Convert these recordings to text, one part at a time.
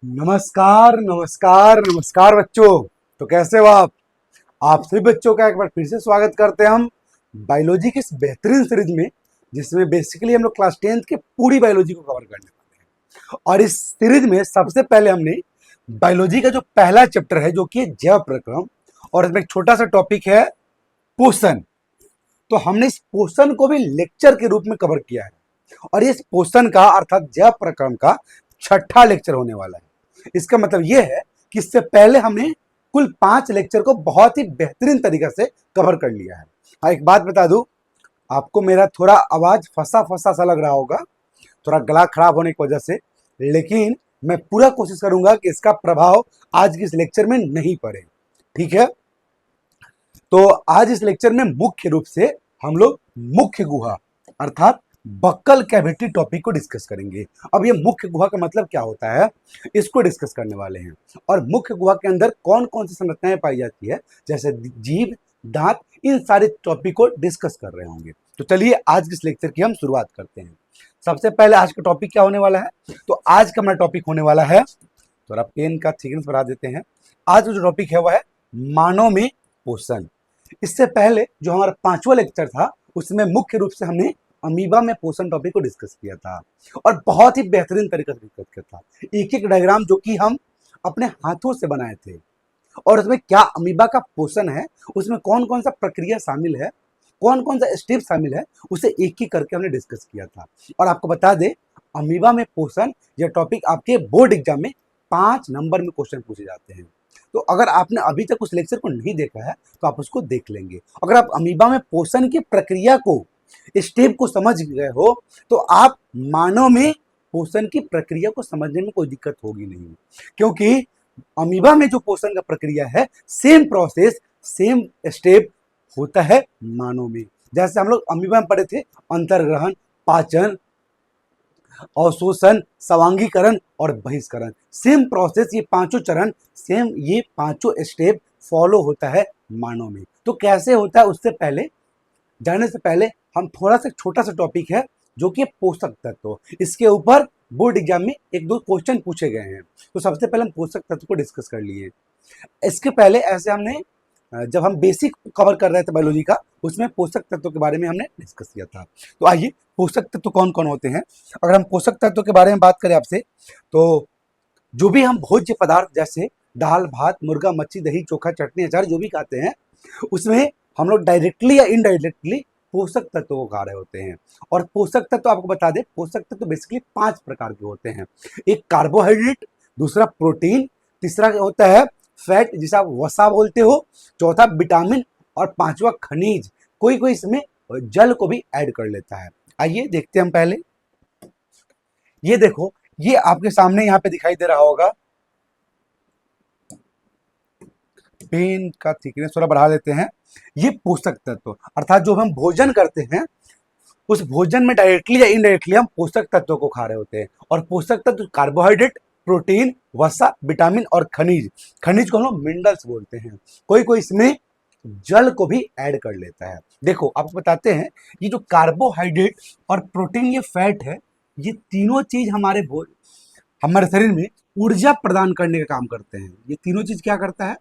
नमस्कार नमस्कार नमस्कार बच्चों। तो कैसे हो आप सभी बच्चों का एक बार फिर से स्वागत करते हैं हम बायोलॉजी की इस बेहतरीन सीरीज में, जिसमें बेसिकली हम लोग क्लास 10th के पूरी बायोलॉजी को कवर करने वाले हैं। और इस सीरीज में सबसे पहले हमने बायोलॉजी का जो पहला चैप्टर है जो कि जैव प्रक्रम, और इसमें एक छोटा सा टॉपिक है पोषण। तो हमने इस पोषण को भी लेक्चर के रूप में कवर किया है, और इस पोषण का अर्थात जैव प्रक्रम का छठा लेक्चर होने वाला है। इसका मतलब यह है कि इससे पहले हमने कुल 5 लेक्चर को बहुत ही बेहतरीन तरीके से कवर कर लिया है। हाँ, एक बात बता दूं, आपको मेरा थोड़ा आवाज फंसा फंसा सा लग रहा होगा, थोड़ा गला खराब होने की वजह से, लेकिन मैं पूरा कोशिश करूंगा कि इसका प्रभाव आज के इस लेक्चर में नहीं पड़े। ठीक है, तो आज इस लेक्चर में मुख्य रूप से हम लोग मुख्य गुहा अर्थात बक्कल कैविटी टॉपिक को डिस्कस करेंगे। अब ये मुख्य गुहा का मतलब क्या होता है, इसको डिस्कस करने वाले हैं। और मुख्य गुहा के अंदर कौन कौन सी संरचनाएं पाई जाती है, जैसे जीभ, दांत, इन सारे टॉपिक को डिस्कस कर रहे होंगे। तो चलिए आज इस लेक्चर की हम शुरुआत करते हैं। सबसे पहले आज का टॉपिक क्या होने वाला है, तो आज का हमारा टॉपिक होने वाला है, थोड़ा पेन का थिकनेस बढ़ा देते हैं। आज का जो टॉपिक है वह है मानव में पोषण। इससे पहले जो हमारा 5वां लेक्चर था उसमें मुख्य रूप से हमने अमीबा में पोषण टॉपिक को डिस्कस किया था, और बहुत ही बेहतरीन तरीके से डिस्कस किया था। एक एक डायग्राम जो कि हम अपने हाथों से बनाए थे, और उसमें क्या अमीबा का पोषण है, उसमें कौन कौन सा प्रक्रिया शामिल है, कौन कौन सा स्टेप शामिल है, उसे एक एक करके हमने डिस्कस किया था। और आपको बता दें, अमीबा में पोषण यह टॉपिक आपके बोर्ड एग्जाम में 5 नंबर में क्वेश्चन पूछे जाते हैं। तो अगर आपने अभी तक उस लेक्चर को नहीं देखा है तो आप उसको देख लेंगे। अगर आप अमीबा में पोषण की प्रक्रिया को, स्टेप को समझ गए हो, तो आप मानव में पोषण की प्रक्रिया को समझने में कोई दिक्कत होगी नहीं, क्योंकि अमीबा में जो पोषण का प्रक्रिया है, सेम प्रोसेस, सेम स्टेप होता है मानव में। जैसे हम लोग अमीबा में पढ़े थे, अंतर्ग्रहण, पाचन, अवशोषण, स्वांगीकरण और बहिष्करण, सेम प्रोसेस, ये पांचों चरण, सेम ये पांचों स्टेप फॉलो होता है मानव में। तो कैसे होता है, उससे पहले जाने से पहले हम थोड़ा सा छोटा सा टॉपिक है जो कि पोषक तत्व, इसके ऊपर बोर्ड एग्जाम में एक दो क्वेश्चन पूछे गए हैं। तो सबसे पहले हम पोषक तत्व को डिस्कस कर लिए। इसके पहले ऐसे हमने जब हम बेसिक कवर कर रहे थे बायोलॉजी का, उसमें पोषक तत्व के बारे में हमने डिस्कस किया था। तो आइए, पोषक तत्व कौन कौन होते हैं। अगर हम पोषक तत्व के बारे में बात करें आपसे, तो जो भी हम भोज्य पदार्थ जैसे दाल, भात, मुर्गा, मच्छी, दही, चोखा, चटनी, अचार जो भी खाते हैं, उसमें हम लोग डायरेक्टली या इनडायरेक्टली पोषक तत्व को खा रहे होते हैं। और पोषक तत्व आपको बता दें, पोषक तत्व बेसिकली 5 प्रकार के होते हैं। एक कार्बोहाइड्रेट, दूसरा प्रोटीन, तीसरा होता है फैट जिसे आप वसा बोलते हो, चौथा विटामिन, और 5वां खनिज। कोई कोई इसमें जल को भी ऐड कर लेता है। आइए देखते हैं हम पहले। ये देखो, ये आपके सामने यहाँ पे दिखाई दे रहा होगा, पेन का थिकनेस थोड़ा बढ़ा लेते हैं। ये पोषक तत्व अर्थात जो हम भोजन करते हैं, उस भोजन में डायरेक्टली या इनडायरेक्टली हम पोषक तत्वों को खा रहे होते हैं। और पोषक तत्व कार्बोहाइड्रेट, प्रोटीन, वसा, विटामिन और खनिज। खनिज को हम लोग मिनरल्स बोलते हैं। कोई कोई इसमें जल को भी ऐड कर लेता है। देखो आपको बताते हैं, ये जो कार्बोहाइड्रेट और प्रोटीन, ये फैट है, ये तीनों चीज हमारे शरीर में ऊर्जा प्रदान करने का काम करते हैं। ये तीनों चीज क्या करता है,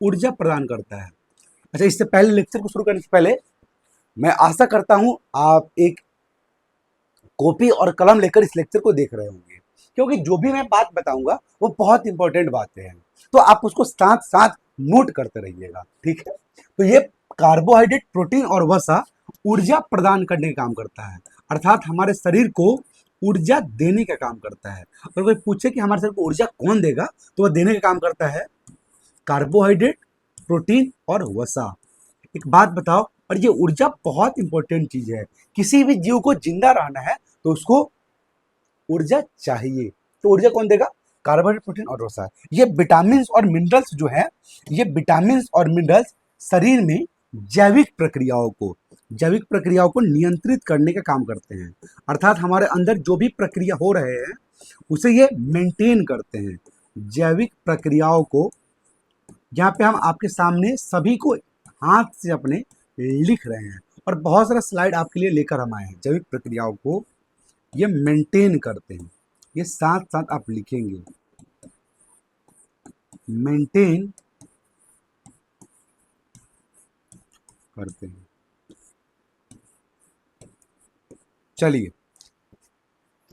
ऊर्जा प्रदान करता है। अच्छा, इससे पहले लेक्चर को शुरू करने से पहले मैं आशा करता हूं आप एक कॉपी और कलम लेकर इस लेक्चर को देख रहे होंगे, क्योंकि जो भी मैं बात बताऊंगा वो बहुत इंपॉर्टेंट बातें हैं। तो आप उसको साथ साथ नोट करते रहिएगा, ठीक है। तो ये कार्बोहाइड्रेट, प्रोटीन और वसा ऊर्जा प्रदान करने का काम करता है, अर्थात हमारे शरीर को ऊर्जा देने का काम करता है। अगर कोई पूछे कि हमारे शरीर को ऊर्जा कौन देगा, तो वह देने का काम करता है कार्बोहाइड्रेट, प्रोटीन और वसा। एक बात बताओ, और ये ऊर्जा बहुत इंपॉर्टेंट चीज है। किसी भी जीव को जिंदा रहना है तो उसको ऊर्जा चाहिए। तो ऊर्जा कौन देगा, कार्बोहाइड्रेट, प्रोटीन और वसा। ये विटामिन और मिनरल्स जो है, ये विटामिन और मिनरल्स शरीर में जैविक प्रक्रियाओं को नियंत्रित करने का काम करते हैं। अर्थात हमारे अंदर जो भी प्रक्रिया हो रहे हैं उसे ये मेंटेन करते हैं, जैविक प्रक्रियाओं को। यहाँ पे हम आपके सामने सभी को हाथ से अपने लिख रहे हैं, और बहुत सारा स्लाइड आपके लिए लेकर हम आए हैं। जैविक प्रक्रियाओं को ये मेंटेन करते हैं, ये साथ साथ आप लिखेंगे। मेंटेन करते हैं। चलिए,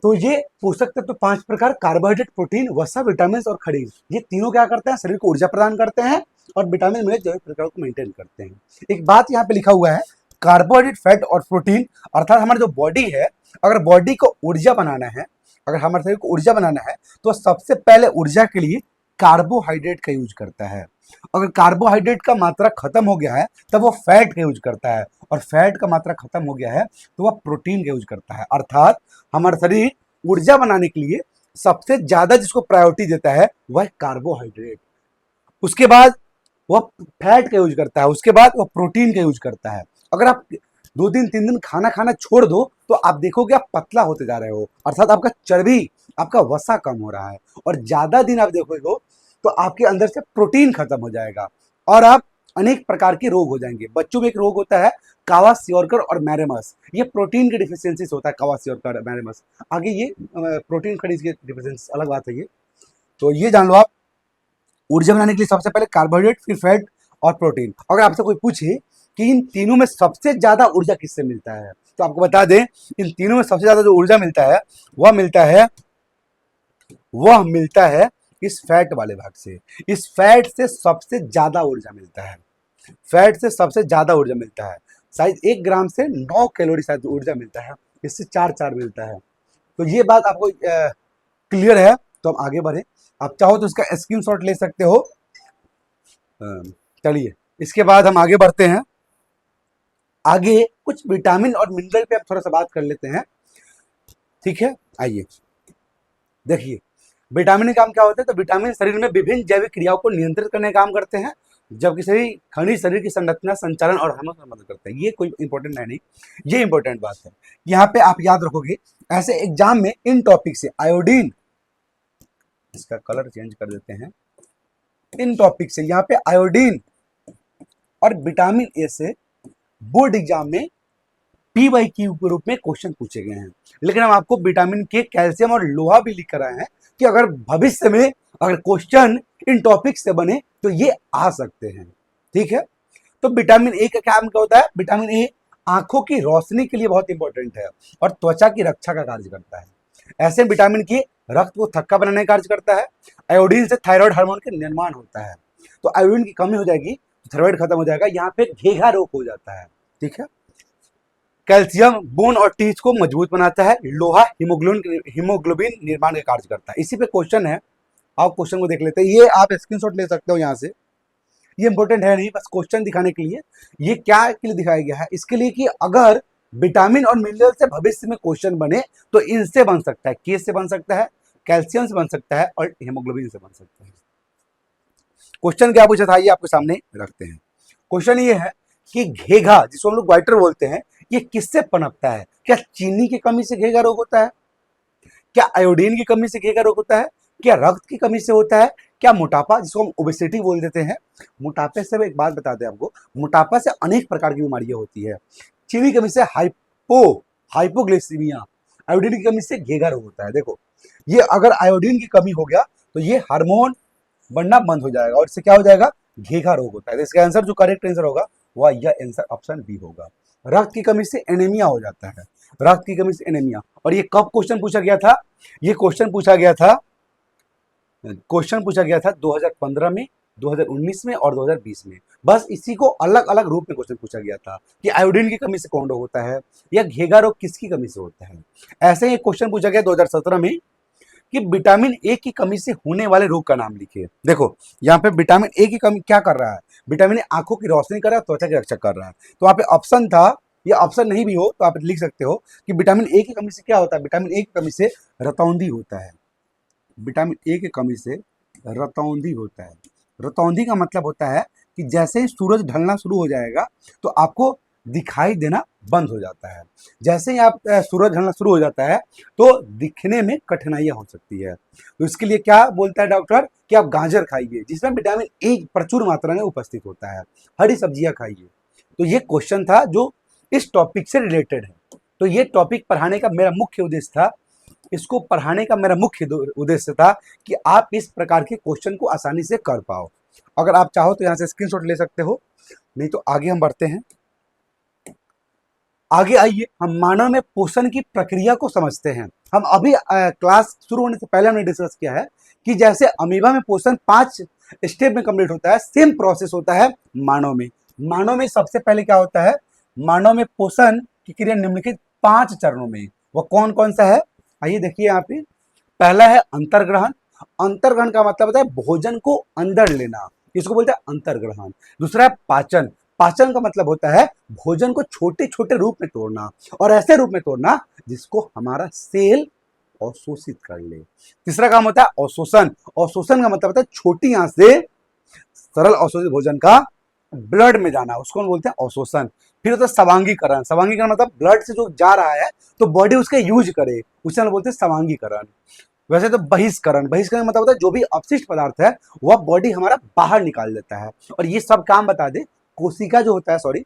तो ये पोषक तत्व 5 प्रकार, कार्बोहाइड्रेट, प्रोटीन, वसा, विटामिन और खनिज, ये तीनों क्या करते हैं, शरीर को ऊर्जा प्रदान करते हैं और विटामिन मिनरल जैविक प्रक्रियाओं को मेंटेन करते हैं। एक बात यहाँ पे लिखा हुआ है, कार्बोहाइड्रेट, फैट और प्रोटीन, अर्थात हमारी जो बॉडी है, अगर बॉडी को ऊर्जा बनाना है, अगर हमारे शरीर को ऊर्जा बनाना है, तो सबसे पहले ऊर्जा के लिए कार्बोहाइड्रेट का यूज करता है। अगर कार्बोहाइड्रेट का मात्रा खत्म हो गया है, तब वो फैट का यूज करता है, और फैट का मात्रा खत्म हो गया है तो वह प्रोटीन का यूज करता है। अर्थात हमारा शरीर ऊर्जा बनाने के लिए सबसे ज्यादा जिसको प्रायोरिटी देता है वह कार्बोहाइड्रेट, उसके बाद वह फैट का यूज करता है, उसके बाद वह प्रोटीन का यूज करता है। अगर आप 2 दिन 3 दिन खाना खाना छोड़ दो तो आप देखोगे आप पतला होते जा रहे हो, अर्थात आपका चर्बी, आपका वसा कम हो रहा है, और ज्यादा दिन आप देखोगे तो आपके अंदर से प्रोटीन खत्म हो जाएगा और आप अनेक प्रकार के रोग हो जाएंगे। बच्चों में एक रोग होता है कावासियोरकर और मैरेमस, ये प्रोटीन की डिफिशियंसी होता है, कावासियोरकर और मैरेमस। आगे ये प्रोटीन खनिज की डिफिशियंसी अलग बात है ये, तो ये जान लो आप। ऊर्जा बनाने के लिए सबसे पहले कार्बोहाइड्रेट, फिर फैट और प्रोटीन। अगर आपसे कोई पूछे कि इन तीनों में सबसे ज्यादा ऊर्जा किससे मिलता है, तो आपको बता दें इन तीनों में सबसे ज्यादा जो ऊर्जा मिलता है वह मिलता है इस फैट वाले भाग से। इस फैट से सबसे ज्यादा ऊर्जा मिलता है, फैट से सबसे ज्यादा ऊर्जा मिलता है। शायद 1 ग्राम से 9 कैलोरी शायद ऊर्जा मिलता है, इससे 4 मिलता है। तो ये बात आपको क्लियर है, तो हम आगे बढ़े। आप चाहो तो इसका स्क्रीनशॉट ले सकते हो। चलिए, इसके बाद हम आगे बढ़ते हैं। आगे कुछ विटामिन और मिनरल पे आप थोड़ा सा बात कर लेते हैं, ठीक है। आइए देखिए, विटामिन का काम क्या होता है, तो विटामिन शरीर में विभिन्न जैविक क्रियाओं को नियंत्रित करने का काम करते हैं, जबकि सही खनिज शरीर की संरचना, संचालन और हार्मोन में मदद करते हैं। ये कोई इंपॉर्टेंट है नहीं, ये इंपॉर्टेंट बात है। यहाँ पे आप याद रखोगे, ऐसे एग्जाम में इन टॉपिक से आयोडीन, इसका कलर चेंज कर देते हैं, इन टॉपिक से यहाँ पे आयोडीन और विटामिन ए से बोर्ड एग्जाम में PYQ के रूप में क्वेश्चन पूछे गए हैं। लेकिन हम आपको विटामिन के, कैल्शियम और लोहा भी लिख कर आए हैं कि अगर भविष्य में अगर क्वेश्चन इन टॉपिक से बने तो ये आ सकते हैं, ठीक है। तो विटामिन ए का काम क्या होता है, विटामिन ए आंखों की रोशनी के लिए बहुत इंपॉर्टेंट है और त्वचा की रक्षा का कार्य करता है। ऐसे विटामिन के रक्त को थक्का बनाने का कार्य करता है। आयोडीन से थायराइड हार्मोन का निर्माण होता है, तो आयोडीन की कमी हो जाएगी तो थायराइड खत्म हो जाएगा, यहाँ पे घेघा रोग हो जाता है, ठीक है। कैल्शियम बोन और टीथ को मजबूत बनाता है। लोहा हीमोग्लोबिन निर्माण का कार्य करता है। इसी पे क्वेश्चन है, आप क्वेश्चन को देख लेते हैं। ये आप स्क्रीनशॉट ले सकते हो यहाँ से, ये इंपॉर्टेंट है नहीं, बस क्वेश्चन दिखाने के लिए। ये क्या के लिए दिखाया गया है, इसके लिए कि अगर विटामिन और मिनरल से भविष्य में क्वेश्चन बने तो इनसे बन सकता है, के से बन सकता है, कैल्शियम से बन सकता है और हीमोग्लोबिन से बन सकता है। क्वेश्चन क्या पूछा था ये आपके सामने रखते हैं। क्वेश्चन ये है कि घेघा, जिसको हम लोग ग्वाइटर बोलते हैं, ये किससे पनपता है? क्या चीनी की कमी से घेघा रोग होता है? क्या आयोडीन की कमी से घेघा रोग होता है? क्या रक्त की कमी से होता है? क्या मोटापा, जिसको हम ओबेसिटी बोल देते हैं, मोटापे से? एक बात बताते हैं आपको, मोटापा से अनेक प्रकार की बीमारियां होती है। चीनी की कमी से हाइपोग्लिसीमिया, आयोडीन की कमी से घेघा रोग होता है। देखो, ये अगर आयोडीन की कमी हो गया तो ये हार्मोन बनना बंद हो जाएगा और इससे क्या हो जाएगा, घेघा रोग होता है। तो इसका आंसर जो करेक्ट आंसर होगा वह यह आंसर ऑप्शन बी होगा। रक्त की कमी से एनीमिया हो जाता है, रक्त की कमी से एनीमिया। और ये कब क्वेश्चन पूछा गया था? ये क्वेश्चन पूछा गया था 2015 में, 2019 में और 2020 में। बस इसी को अलग अलग रूप में क्वेश्चन पूछा गया था कि आयोडीन की कमी से कौन रोग होता है या घेघा रोग किसकी कमी से होता है। ऐसे ही क्वेश्चन पूछा गया 2017 में कि विटामिन ए की कमी से होने वाले रोग का नाम लिखिए। देखो, यहाँ पे विटामिन ए की कमी क्या कर रहा है, विटामिन ए आंखों की रोशनी कर रहा है, त्वचा की रक्षा कर रहा है। तो वहाँ पे ऑप्शन था, या ऑप्शन नहीं भी हो तो आप लिख सकते हो कि विटामिन ए की कमी से क्या होता है, विटामिन ए की कमी से रतौंधी होता है। विटामिन ए की कमी से रतौंधी होता है। रतौंधी का मतलब होता है कि जैसे ही सूरज ढलना शुरू हो जाएगा तो आपको दिखाई देना बंद हो जाता है। जैसे ही आप सूरज ढलना शुरू हो जाता है तो दिखने में कठिनाइयां हो सकती है। तो इसके लिए क्या बोलता है डॉक्टर कि आप गाजर खाइए, जिसमें विटामिन ए प्रचुर मात्रा में उपस्थित होता है। हरी सब्जियां खाइए। तो ये क्वेश्चन था जो इस टॉपिक से रिलेटेड है। तो ये टॉपिक पढ़ाने का मेरा मुख्य उद्देश्य था इसको पढ़ाने का मेरा मुख्य उद्देश्य था कि आप इस प्रकार के क्वेश्चन को आसानी से कर पाओ। अगर आप चाहो तो यहाँ से स्क्रीनशॉट ले सकते हो, नहीं तो आगे हम बढ़ते हैं। आगे आइए, हम मानव में पोषण की प्रक्रिया को समझते हैं। हम अभी क्लास शुरू होने से पहले हमने डिस्कस किया है कि जैसे अमीबा में पोषण 5 स्टेप में कंप्लीट होता है, सेम प्रोसेस होता है मानव में। मानव में सबसे पहले क्या होता है, मानव में पोषण की क्रिया निम्नलिखित 5 चरणों में, वह कौन कौन सा है, आइए देखिए यहाँ पे। पहला है अंतर्ग्रहण। अंतर्ग्रहण का मतलब होता है भोजन को अंदर लेना, इसको बोलते हैं अंतर्ग्रहण। दूसरा है पाचन। पाचन का मतलब होता है भोजन को छोटे छोटे रूप में तोड़ना, और ऐसे रूप में तोड़ना जिसको हमारा सेल अवशोषित कर ले। तीसरा काम होता है अवशोषण। अवशोषण का मतलब होता है छोटी आंत से सरल अवशोषित भोजन का ब्लड में जाना, उसको हम बोलते हैं अवशोषण। फिर होता है सवांगीकरण। सवांगीकरण मतलब ब्लड से जो जा रहा है तो बॉडी उसका यूज करे, उसे हम बोलते हैं सवांगीकरण। वैसे तो बहिष्करण। बहिष्करण मतलब होता है जो भी अपशिष्ट पदार्थ है वह बॉडी हमारा बाहर निकाल देता है। और ये सब काम बता दे, कोशिका जो होता है, सॉरी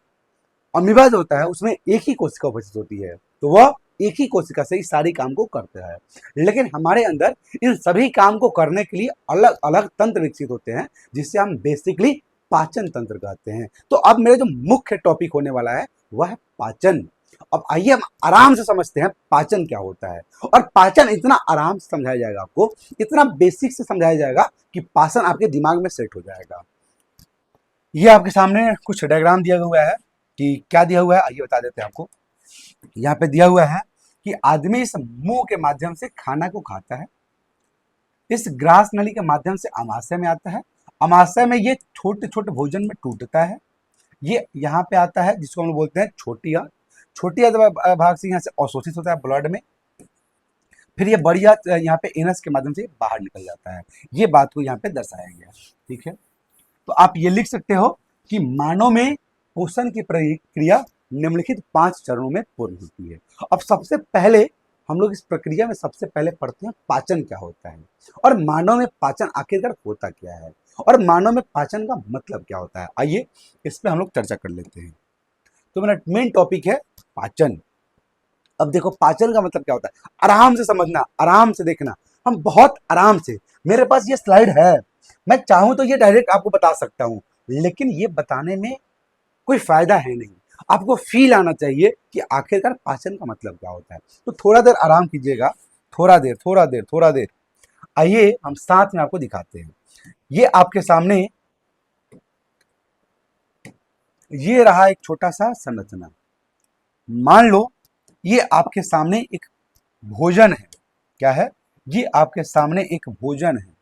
अमीबा जो होता है, उसमें एक ही कोशिका उपस्थित होती है, तो वह एक ही कोशिका से इस सारी काम को करता है। लेकिन हमारे अंदर इन सभी काम को करने के लिए अलग अलग तंत्र विकसित होते हैं, जिससे हम बेसिकली पाचन तंत्र कहते हैं। तो अब मेरा जो मुख्य टॉपिक होने वाला है वह है पाचन। अब आइए हम आराम से समझते हैं पाचन क्या होता है। और पाचन इतना आराम से समझाया जाएगा आपको, इतना बेसिक से समझाया जाएगा कि पाचन आपके दिमाग में सेट हो जाएगा। ये आपके सामने कुछ डायग्राम दिया हुआ है कि क्या दिया हुआ है, आइए बता देते हैं आपको। यहाँ पे दिया हुआ है कि आदमी इस मुंह के माध्यम से खाना को खाता है, इस ग्रास नली के माध्यम से आमाशय में आता है, आमाशय में ये छोटे छोटे भोजन में टूटता है, ये यहाँ पे आता है जिसको हम लोग बोलते हैं छोटी आंत। छोटी आंत भाग से यहाँ से अवशोषित होता है ब्लड में, फिर ये बड़ी आंत यहाँ पे एनस के माध्यम से बाहर निकल जाता है। ये बात को यहाँ पे दर्शाया गया है, ठीक है। तो आप ये लिख सकते हो कि मानव में पोषण की प्रक्रिया निम्नलिखित 5 चरणों में पूर्ण होती है। अब सबसे पहले हम लोग इस प्रक्रिया में सबसे पहले पढ़ते हैं पाचन क्या होता है, और मानव में पाचन आखिरकार होता क्या है, और मानव में पाचन का मतलब क्या होता है। आइए इस पे हम लोग चर्चा कर लेते हैं। तो मेरा मेन टॉपिक है पाचन। अब देखो पाचन का मतलब क्या होता है, आराम से समझना, आराम से देखना, हम बहुत आराम से, मेरे पास ये स्लाइड है, मैं चाहूं तो ये डायरेक्ट आपको बता सकता हूं, लेकिन ये बताने में कोई फायदा है नहीं। आपको फील आना चाहिए कि आखिरकार पाचन का मतलब क्या होता है। तो थोड़ा देर आराम कीजिएगा, थोड़ा देर थोड़ा देर थोड़ा देर। आइए हम साथ में आपको दिखाते हैं। ये आपके सामने ये रहा एक छोटा सा संरचना। मान लो ये आपके सामने एक भोजन है। क्या है ये? आपके सामने एक भोजन है।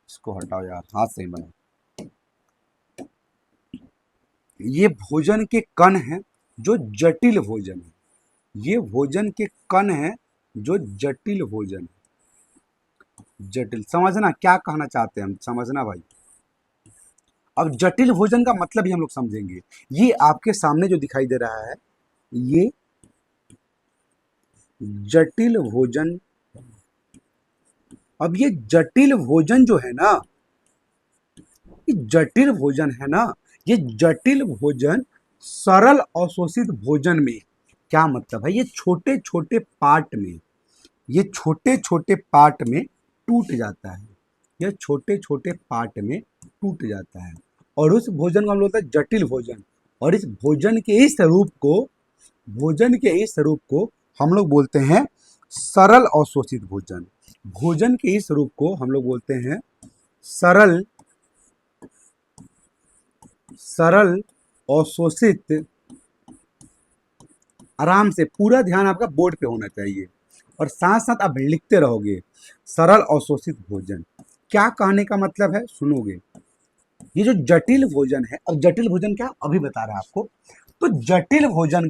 इसको हटाओ यार, हाथ से ही बना। ये भोजन के कण हैं जो जटिल भोजन है। ये भोजन के कण हैं जो जटिल भोजन है। जटिल समझना क्या कहना चाहते हैं हम, समझना भाई। अब जटिल भोजन का मतलब ही हम लोग समझेंगे। ये आपके सामने जो दिखाई दे रहा है ये जटिल भोजन। अब ये जटिल भोजन जो है ना, ये जटिल भोजन है ना, ये जटिल भोजन सरल अवशोषित भोजन में, क्या मतलब है, ये छोटे छोटे पार्ट में, ये छोटे छोटे पार्ट में टूट जाता है। यह छोटे छोटे पार्ट में टूट जाता है, और उस भोजन को हम लोग बोलते हैं जटिल भोजन। और इस भोजन के इस रूप को, भोजन के इस रूप को हम लोग बोलते हैं सरल अवशोषित भोजन। भोजन के इस रूप को हम लोग बोलते हैं सरल अवशोषित। आराम से, पूरा ध्यान आपका बोर्ड पे होना चाहिए, और साथ साथ आप लिखते रहोगे सरल अवशोषित भोजन। क्या कहने का मतलब है सुनोगे। ये जो जटिल भोजन है, अब जटिल भोजन क्या अभी बता रहा है आपको। तो जटिल भोजन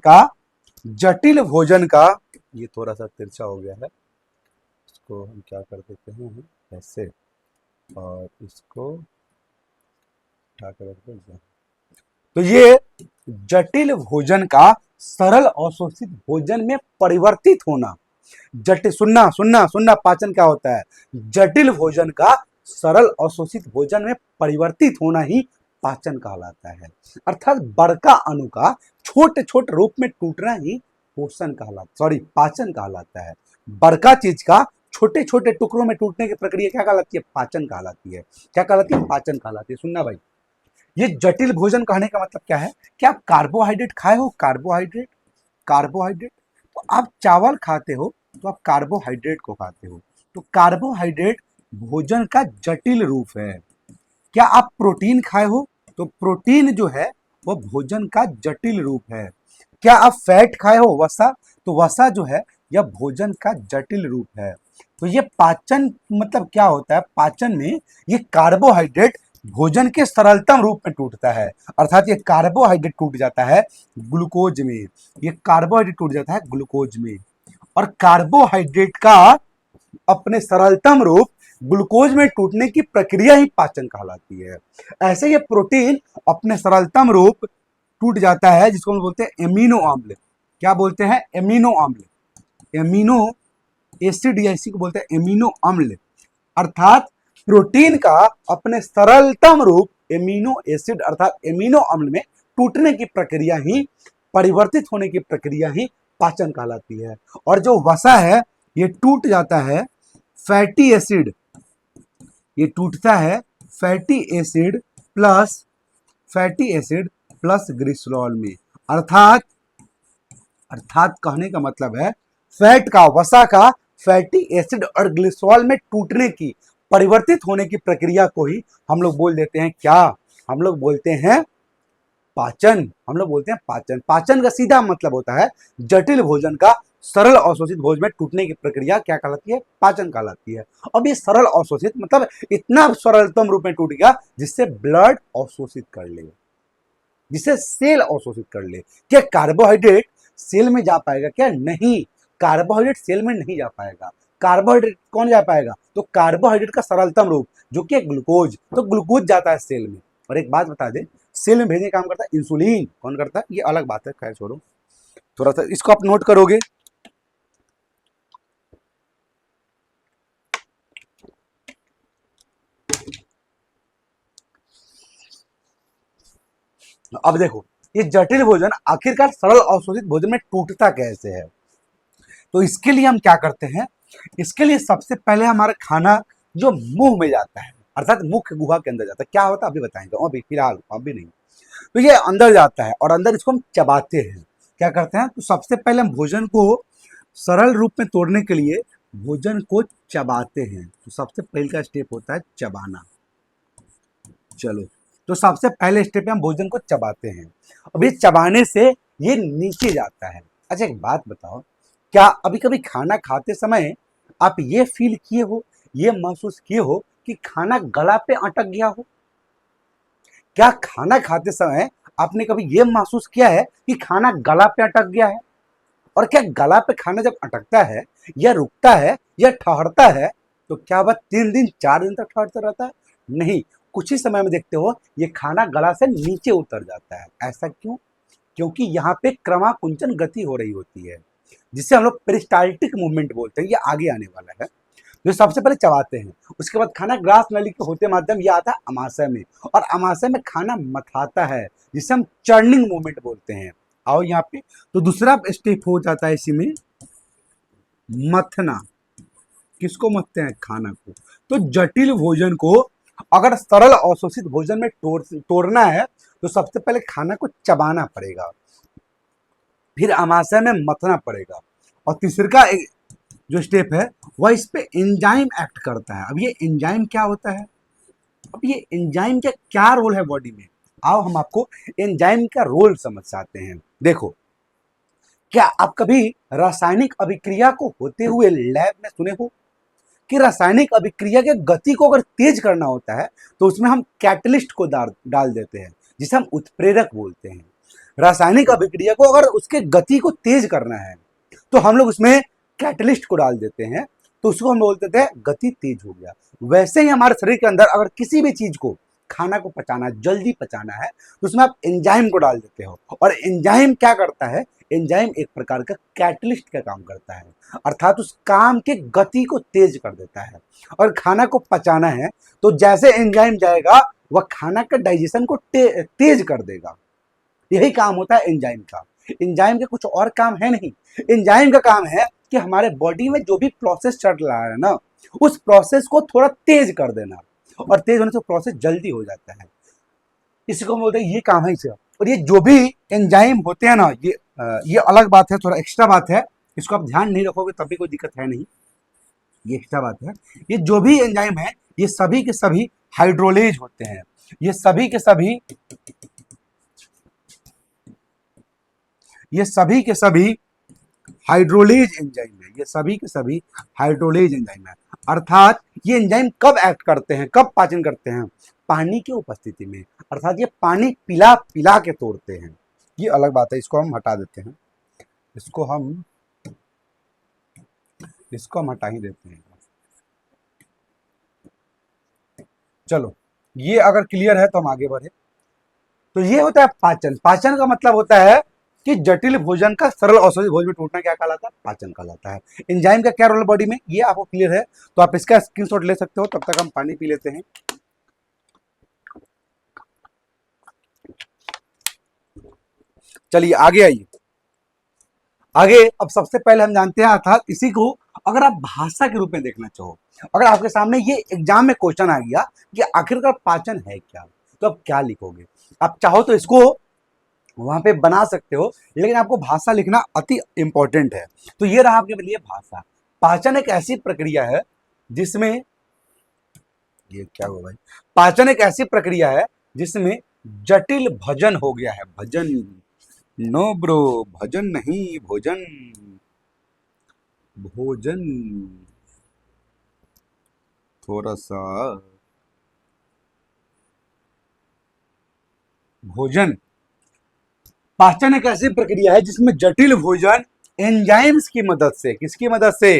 का ये थोड़ा सा तिरछा हो गया है, इसको हम क्या कर देते हैं ऐसे, और इसको उठा कर रख देते। तो ये जटिल भोजन का सरल अवशोषित भोजन में परिवर्तित होना। जटिल, सुनना सुनना सुनना, पाचन क्या होता है, जटिल भोजन का सरल अवशोषित भोजन में परिवर्तित होना ही पाचन कहलाता है। अर्थात बड़का अणु का छोटे छोटे रूप में टूटना ही पोषण कहलाता, सॉरी पाचन कहलाता है। बड़का चीज का छोटे छोटे टुकड़ों में टूटने की प्रक्रिया क्या कहलाती है? पाचन कहलाती है। क्या कहलाती है? पाचन कहलाती है। सुनना भाई, ये जटिल भोजन कहने का मतलब क्या है कि आप कार्बोहाइड्रेट खाए हो, कार्बोहाइड्रेट, कार्बोहाइड्रेट, तो आप चावल खाते हो तो आप कार्बोहाइड्रेट को खाते हो, तो कार्बोहाइड्रेट भोजन का जटिल रूप है। क्या आप प्रोटीन खाए हो? तो प्रोटीन जो है वह भोजन का जटिल रूप है। क्या आप फैट खाए हो, वसा, तो वसा जो है यह भोजन का जटिल रूप है। तो ये पाचन मतलब क्या होता है? पाचन में ये कार्बोहाइड्रेट भोजन के सरलतम रूप में टूटता है, अर्थात ये कार्बोहाइड्रेट टूट जाता है ग्लूकोज में, ये कार्बोहाइड्रेट टूट जाता है ग्लूकोज में। और कार्बोहाइड्रेट का अपने सरलतम रूप ग्लूकोज में टूटने की प्रक्रिया ही पाचन कहलाती है। ऐसे ये प्रोटीन अपने सरलतम रूप टूट जाता है, जिसको हम बोलते हैं एमिनो अम्ल। क्या बोलते हैं? एमिनो अम्ल, एमिनो एसिड, या इसी को बोलते हैं एमिनो अम्ल। अर्थात प्रोटीन का अपने सरलतम रूप एमिनो एसिड अर्थात एमिनो अम्ल में टूटने की प्रक्रिया ही, परिवर्तित होने की प्रक्रिया ही पाचन कहलाती है। और जो वसा है ये टूट जाता है फैटी एसिड, ये टूटता है fatty acid plus, fatty acid plus glycerol में। अर्थात अर्थात कहने का मतलब है फैट का, वसा का फैटी एसिड और ग्लिसरॉल में टूटने की, परिवर्तित होने की प्रक्रिया को ही हम लोग बोल देते हैं क्या? हम लोग बोलते हैं पाचन। हम लोग बोलते हैं पाचन। पाचन का सीधा मतलब होता है जटिल भोजन का सरल अवशोषित भोजन में टूटने की प्रक्रिया क्या कहलाती है? पाचन कहलाती है। अब ये सरल अवशोषित मतलब इतना सरलतम रूप में टूट गया जिससे ब्लड अवशोषित कर ले, जिसे सेल अवशोषित कर ले। क्या कार्बोहाइड्रेट सेल में जा पाएगा क्या? नहीं, कार्बोहाइड्रेट सेल में नहीं जा पाएगा। कार्बोहाइड्रेट कौन जा पाएगा? तो कार्बोहाइड्रेट का सरलतम रूप जो कि ग्लूकोज, तो ग्लूकोज जाता है सेल में। और एक बात बता दे, सेल में भेजने का काम करता है इंसुलिन। कौन करता है? ये अलग बात है, खैर छोड़ो, थोड़ा सा इसको आप नोट करोगे। अब देखो, ये जटिल भोजन आखिरकार सरल अवशोषित भोजन में टूटता कैसे है? तो इसके लिए हम क्या करते हैं? इसके लिए सबसे पहले हमारा खाना जो मुंह में जाता है, अर्थात मुख्य गुहा के अंदर जाता है, क्या होता है अभी बताएंगे, अभी फिलहाल अभी नहीं। तो ये अंदर जाता है और अंदर इसको हम चबाते हैं। क्या करते हैं? तो सबसे पहले हम भोजन को सरल रूप में तोड़ने के लिए भोजन को चबाते हैं। तो सबसे पहले का स्टेप होता है चबाना। चलो, तो सबसे पहले स्टेप में हम भोजन को चबाते हैं। अब ये चबाने से ये नीचे जाता है। अच्छा एक बात बताओ, क्या अभी कभी खाना खाते समय आप ये फील किए हो, ये महसूस किए हो कि खाना गला पे अटक गया हो? क्या खाना खाते समय आपने कभी ये महसूस किया है कि खाना गला पे अटक गया है? और क्या गला पे खाना जब अटकता है या रुकता है या ठहरता है तो क्या वह 3 दिन 4 दिन तक ठहरता रहता है? नहीं, कुछ ही समय में देखते हो ये खाना गला से नीचे उतर जाता है। ऐसा क्यों? क्योंकि यहाँ पे क्रमाकुंचन गति हो रही होती है, जिसे हम लोग पेरिस्टाल्टिक मूवमेंट बोलते हैं। ये आगे आने वाला है। जो सबसे पहले चबाते हैं, उसके बाद खाना ग्रास नली के होते माध्यम ये आता है अमाशय में, और अमाशय में खाना मथाता है, जिसे हम चर्निंग मूवमेंट बोलते हैं। आओ यहाँ पे, तो दूसरा स्टेप हो जाता है इसी में मथना। किसको मथते हैं? खाना को। तो जटिल भोजन को अगर सरल अवशोषित भोजन में तोड़ना है तो सबसे पहले खाना को चबाना पड़ेगा, फिर अमाशय में मथना पड़ेगा, और तीसरा जो स्टेप है वह इस पे एंजाइम एक्ट करता है। अब ये एंजाइम क्या होता है? अब ये एंजाइम का क्या रोल है बॉडी में? आओ हम आपको एंजाइम का रोल समझाते हैं। देखो, क्या आप कभी रासायनिक अभिक्रिया को होते हुए लैब में सुने हो कि रासायनिक अभिक्रिया के गति को अगर तेज करना होता है तो उसमें हम कैटलिस्ट को डाल देते हैं, जिसे हम उत्प्रेरक बोलते हैं। रासायनिक अभिक्रिया को अगर उसके गति को तेज करना है तो हम लोग उसमें कैटलिस्ट को डाल देते हैं, तो उसको हम बोलते थे गति तेज हो गया। वैसे ही हमारे शरीर के अंदर अगर किसी भी चीज को, खाना को पचाना है, जल्दी पचाना है, तो उसमें आप एंजाइम को डाल देते हो। और एंजाइम क्या करता है? एंजाइम एक प्रकार का कैटलिस्ट का काम करता है, अर्थात उस काम के गति को तेज कर देता है। और खाना को पचाना है तो जैसे एंजाइम जाएगा वह खाना का डाइजेशन को तेज कर देगा। यही काम होता है एंजाइम का। एंजाइम के कुछ और काम है नहीं। एंजाइम का काम है कि हमारे बॉडी में जो भी प्रोसेस चल रहा है ना, उस प्रोसेस को थोड़ा तेज कर देना, और तेज होने से प्रोसेस जल्दी हो जाता है। इसी को हम बोलते हैं, ये काम है इसका। और ये जो भी एंजाइम होते हैं ना, ये अलग बात है, थोड़ा एक्स्ट्रा बात है, इसको आप ध्यान नहीं रखोगे तब भी कोई दिक्कत है नहीं, ये एक्स्ट्रा बात है। ये जो भी एंजाइम है, ये सभी के सभी हाइड्रोलेज होते हैं। ये सभी के सभी ये सभी के सभी हाइड्रोलेज एंजाइम है। ये सभी के सभी हाइड्रोलेज एंजाइम है। अर्थात ये एंजाइम कब एक्ट करते हैं, कब पाचन करते हैं? पानी की उपस्थिति में। अर्थात ये पानी पिला पिला के तोड़ते हैं। ये अलग बात है, इसको हम हटा देते हैं, इसको हम हटा ही देते हैं। चलो, ये अगर क्लियर है तो हम आगे बढ़े। तो ये होता है पाचन। पाचन का मतलब होता है कि जटिल भोजन का सरल औषधि भोज में टूटना क्या कहलाता है? पाचन कहलाता है। एंजाइम का क्या रोल है बॉडी में, ये आपको क्लियर है, तो आप इसका स्क्रीनशॉट ले सकते हो। तब तक हम पानी पी लेते हैं। चलिए आगे आइए। आगे अब सबसे पहले हम जानते हैं, अर्थात इसी को अगर आप भाषा के रूप में देखना चाहो, अगर आपके सामने ये एग्जाम में क्वेश्चन आ गया कि आखिरकार पाचन है क्या, तो आप क्या लिखोगे? आप चाहो तो इसको वहां पे बना सकते हो, लेकिन आपको भाषा लिखना अति इंपॉर्टेंट है। तो ये रहा आपके लिए भाषा। पाचन एक ऐसी प्रक्रिया है जिसमें, ये क्या हुआ भाई? पाचन एक ऐसी प्रक्रिया है जिसमें जटिल भजन हो गया है। भजन, नो ब्रो, भजन नहीं, भोजन, भोजन, थोड़ा सा भोजन। पाचन एक ऐसी प्रक्रिया है जिसमें जटिल भोजन एंजाइम्स की मदद से, किसकी मदद से?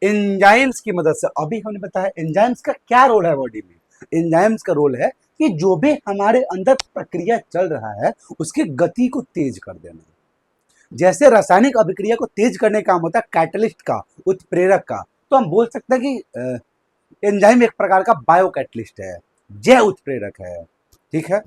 एंजाइम्स की मदद से। अभी हमने बताया एंजाइम्स का क्या रोल है बॉडी में। एंजाइम्स का रोल है कि जो भी हमारे अंदर प्रक्रिया चल रहा है उसकी गति को तेज कर देना। जैसे रासायनिक अभिक्रिया को तेज करने का काम होता है कैटलिस्ट का, उत्प्रेरक का, तो हम बोल सकते हैं कि एंजाइम एक प्रकार का बायो कैटलिस्ट है, जैव उत्प्रेरक है। ठीक है,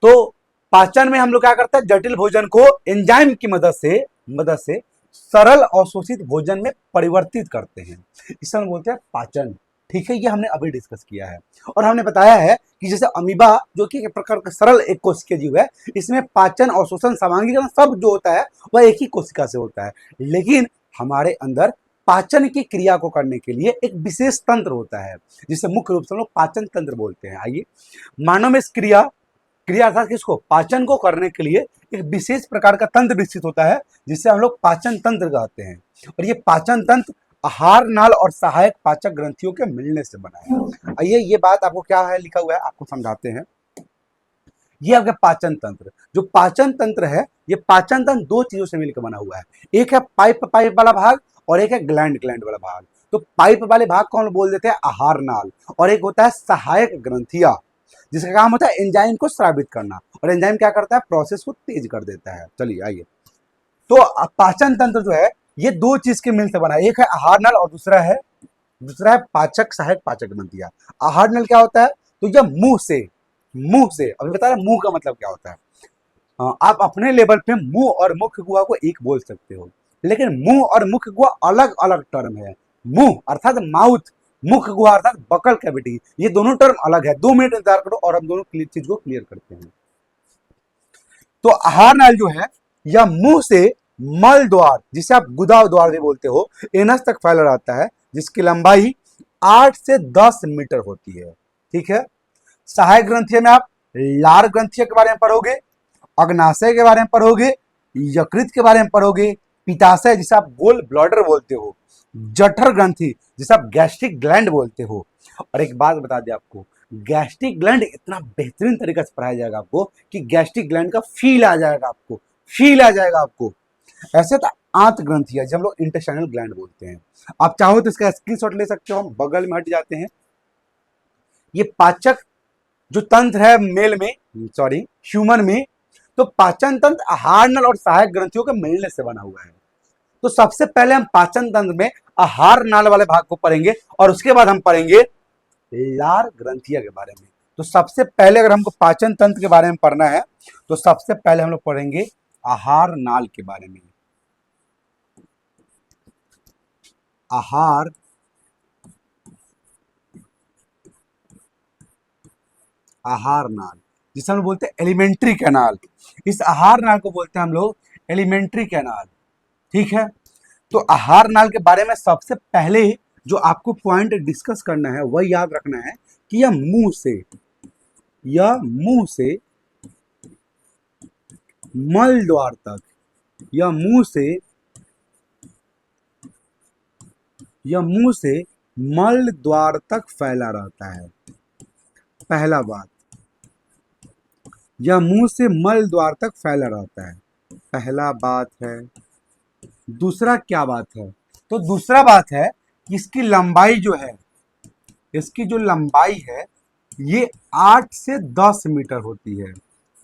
तो पाचन में हम लोग क्या करते हैं? जटिल भोजन को एंजाइम की मदद से सरल अवशोषित भोजन में परिवर्तित करते हैं। इसे हम बोलते हैं पाचन। ठीक है, ये हमने अभी डिस्कस किया है। और हमने बताया है कि जैसे अमीबा, जो कि एक प्रकार का सरल एक कोशिकीय जीव है, इसमें पाचन, अवशोषण, समांगीकरण सब जो होता है वह एक ही कोशिका से होता है। लेकिन हमारे अंदर पाचन की क्रिया को करने के लिए एक विशेष तंत्र होता है, जिसे मुख्य रूप से हम लोग पाचन तंत्र बोलते हैं। आइए, मानव में इस क्रिया अर्थात किसको? पाचन को करने के लिए एक विशेष प्रकार का तंत्र विकसित होता है, जिसे हम लोग पाचन तंत्र कहते हैं। और ये पाचन तंत्र आहार नाल और सहायक पाचक ग्रंथियों के मिलने से बना है। आइए, ये बात आपको क्या है लिखा हुआ है, आपको समझाते हैं। ये आपका पाचन तंत्र, जो पाचन तंत्र है, ये पाचन तंत्र दो चीजों से मिलकर बना हुआ है। एक है पाइप वाला भाग, और एक है ग्लैंड वाला भाग। तो पाइप वाले भाग को हम बोल देते हैं आहार नाल, और एक होता है सहायक ग्रंथिया, जिसका काम होता है एंजाइम को स्रावित करना। और एंजाइम क्या करता है? प्रोसेस को तेज कर देता है। चलिए आइए, तो पाचन तंत्र जो है ये दो चीज के मिल से बना है। एक है आहार नल और दूसरा है पाचक सहायक पाचक ग्रंथियां। आहार नल क्या होता है? तो ये मुंह से अभी बता रहे, मुंह का मतलब क्या होता है। आप अपने लेवल पे मुंह और मुख्य गुहा को एक बोल सकते हो, लेकिन मुंह और मुख्य गुहा अलग अलग टर्म है। मुंह अर्थात माउथ, मुख्य गुहा अर्थात बकल कैविटी, ये दोनों टर्म अलग है। 2 मिनट इंतजार करो और हम दोनों चीज को क्लियर करते हैं। तो आहार नाल जो है यह मुंह से मल द्वार, जिसे आप गुदा द्वार भी बोलते हो, एनस तक फैला रहता है, जिसकी लंबाई 8 से 10 मीटर होती है। ठीक है, सहायक ग्रंथियों में आप लार ग्रंथियों के बारे में पढ़ोगे, अग्नाशय के बारे में पढ़ोगे, यकृत के बारे में पढ़ोगे, पित्ताशय जिसे आप गोल ब्लैडर बोलते हो, जठर ग्रंथि जिसे आप गैस्ट्रिक ग्लैंड बोलते हो। और एक बात बता दें आपको, गैस्ट्रिक ग्लैंड इतना बेहतरीन तरीके से पढ़ाया जाएगा आपको कि गैस्ट्रिक ग्लैंड का फील आ जाएगा आपको। ऐसे तो आंत ग्रंथि है, जब हम लोग इंटेस्टाइनल ग्लैंड बोलते हैं। आप चाहो तो इसका स्क्रीनशॉट ले सकते हो, हम बगल में हट जाते हैं। ये पाचक जो तंत्र है ह्यूमन में, तो पाचन तंत्र आहार नल और सहायक ग्रंथियों के मिलने से बना हुआ है। तो सबसे पहले हम पाचन तंत्र में आहार नाल वाले भाग को पढ़ेंगे और उसके बाद हम पढ़ेंगे लार ग्रंथिया के बारे में। तो सबसे पहले अगर हमको पाचन तंत्र के बारे में पढ़ना है तो सबसे पहले हम लोग पढ़ेंगे आहार नाल के बारे में। आहार आहार नाल जिसे हम लोग बोलते हैं एलिमेंट्री कैनाल। इस आहार नाल को बोलते हैं हम लोग एलिमेंट्री कैनाल। ठीक है, तो आहार नाल के बारे में सबसे पहले जो आपको पॉइंट डिस्कस करना है वह याद रखना है कि यह मुंह से मल द्वार तक, यह मुंह से यह मुंह से मल द्वार तक फैला रहता है। पहला बात, यह मुंह से मल द्वार तक फैला रहता है, पहला बात है। दूसरा क्या बात है? तो दूसरा बात है कि इसकी लंबाई जो है, इसकी जो लंबाई है ये 8 से 10 मीटर होती है।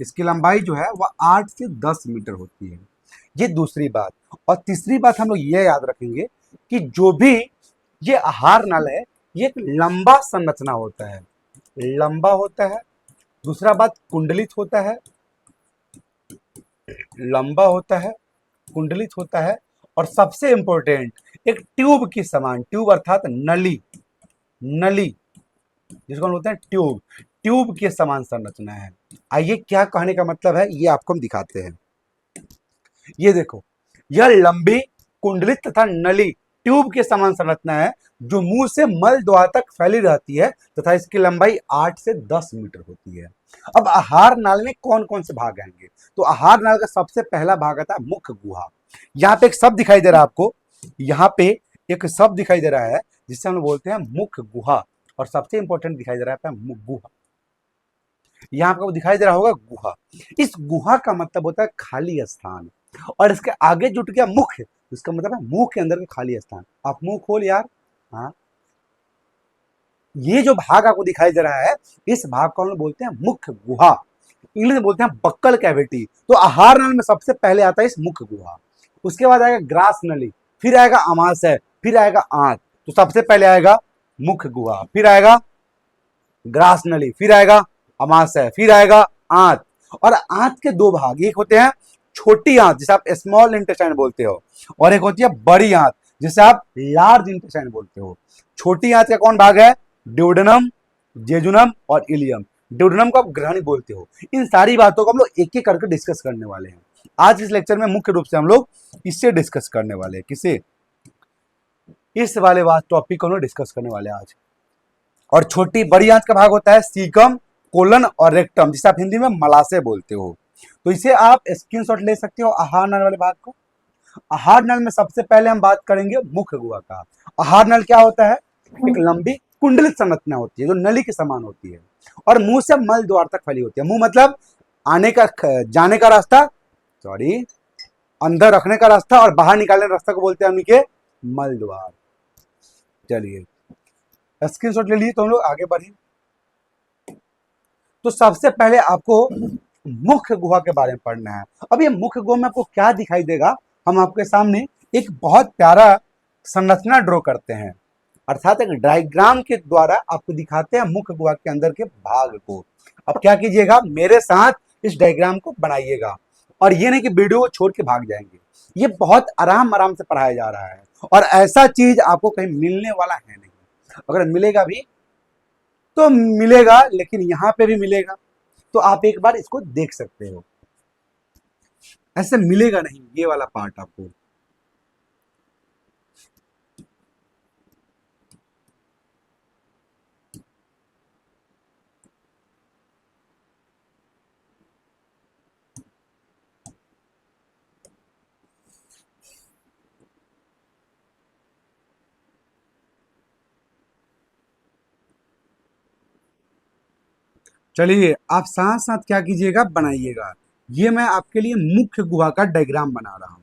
इसकी लंबाई जो है वह 8 से 10 मीटर होती है। ये दूसरी बात। और तीसरी बात हम लोग ये याद रखेंगे कि जो भी ये आहार नल है ये एक लंबा संरचना होता है, लंबा होता है। दूसरा बात कुंडलित होता है, लंबा होता है, कुंडलित होता है। और सबसे इंपॉर्टेंट एक ट्यूब के समान, ट्यूब अर्थात नली, नली जिसको हम बोलते हैं ट्यूब, ट्यूब के समान संरचना है। आइए क्या कहने का मतलब है ये आपको हम दिखाते हैं। ये देखो, यह लंबी कुंडलित तथा नली ट्यूब के समान संरचना है जो मुंह से मल द्वार तक फैली रहती है तथा इसकी लंबाई 8 से 10 मीटर होती है। अब आहार नाल में कौन कौन से भाग आएंगे? तो आहार नाल का सबसे पहला भाग आता है मुख्य गुहा। यहाँ पे एक शब्द दिखाई दे रहा है आपको, यहाँ पे एक शब्द दिखाई दे रहा है जिसे हम बोलते हैं मुख्य गुहा। और सबसे इंपॉर्टेंट दिखाई दे रहा है गुहा, यहाँ आपको दिखाई दे रहा होगा गुहा। इस गुहा का मतलब होता है खाली स्थान, और इसके आगे जुट गया मुख्य, इसका मतलब है मुंह के अंदर का खाली स्थान। आप मुंह खोल यार। हाँ, ये जो भाग आपको दिखाई दे रहा है इस भाग को हम लोग बोलते हैं मुख्य गुहा, इंग्लिश में बोलते हैं बक्कल कैविटी। तो आहार नल में सबसे पहले आता है इस मुख्य गुहा, उसके बाद आएगा ग्रास नली, फिर आएगा आमाशय, फिर आएगा आंत। तो सबसे पहले आएगा मुख्य गुहा, फिर आएगा ग्रास नली, फिर आएगा अमाशय, फिर आएगा आंत। और आंत के दो भाग, एक होते हैं छोटी आंत जिसे आप स्मॉल इंटेस्टाइन बोलते हो, और एक होती है बड़ी आंत जिसे आप लार्ज इंटेस्टाइन बोलते हो। छोटी आंत का कौन भाग है? ड्यूडेनम, जेजुनम और इलियम। ड्यूडेनम को आप ग्रहणी बोलते हो। इन सारी बातों को हम लोग एक एक करके डिस्कस करने वाले हैं आज इस लेक्चर में। मुख्य रूप से हम लोग इससे डिस्कस करने वाले हैं, किसे? इस वाले बात टॉपिक को हम लोग डिस्कस करने वाले हैं आज। और छोटी बड़ी आंत का भाग होता है सीकम, कोलन और रेक्टम जिसे आप हिंदी में मलाशय बोलते हो। तो इसे आप स्क्रीनशॉट ले सकते हो आहार नल वाले भाग को। आहार नल में सबसे पहले हम बात करेंगे मुख्य गुहा का। आहार नल क्या होता है? एक लंबी कुंडलित संरचना होती है जो नली के समान होती है और मुंह से मल द्वार तक फैली होती है। मुंह मतलब आने का, जाने का रास्ता, सॉरी, अंदर रखने का रास्ता, और बाहर निकालने का रास्ता को बोलते हैं हम के मल द्वार। चलिए स्क्रीनशॉट ले लीजिए तो हम लोग आगे बढ़े। तो सबसे पहले आपको मुख्य गुहा के बारे में पढ़ना है। अब ये मुख्य गुहा में आपको क्या दिखाई देगा? हम आपके सामने एक बहुत प्यारा संरचना ड्रॉ करते हैं, अर्थात एक डायग्राम के द्वारा आपको दिखाते हैं मुख्य गुहा के अंदर के भाग को। अब क्या कीजिएगा, मेरे साथ इस डायग्राम को बनाइएगा, और ये नहीं कि वीडियो को छोड़ के भाग जाएंगे। ये बहुत आराम आराम से पढ़ाया जा रहा है और ऐसा चीज आपको कहीं मिलने वाला है नहीं। अगर मिलेगा भी तो मिलेगा, लेकिन यहां पे भी मिलेगा, तो आप एक बार इसको देख सकते हो। ऐसे मिलेगा नहीं ये वाला पार्ट आपको। चलिए आप साथ साथ क्या कीजिएगा, बनाइएगा। ये मैं आपके लिए मुख्य गुहा का डायग्राम बना रहा हूं।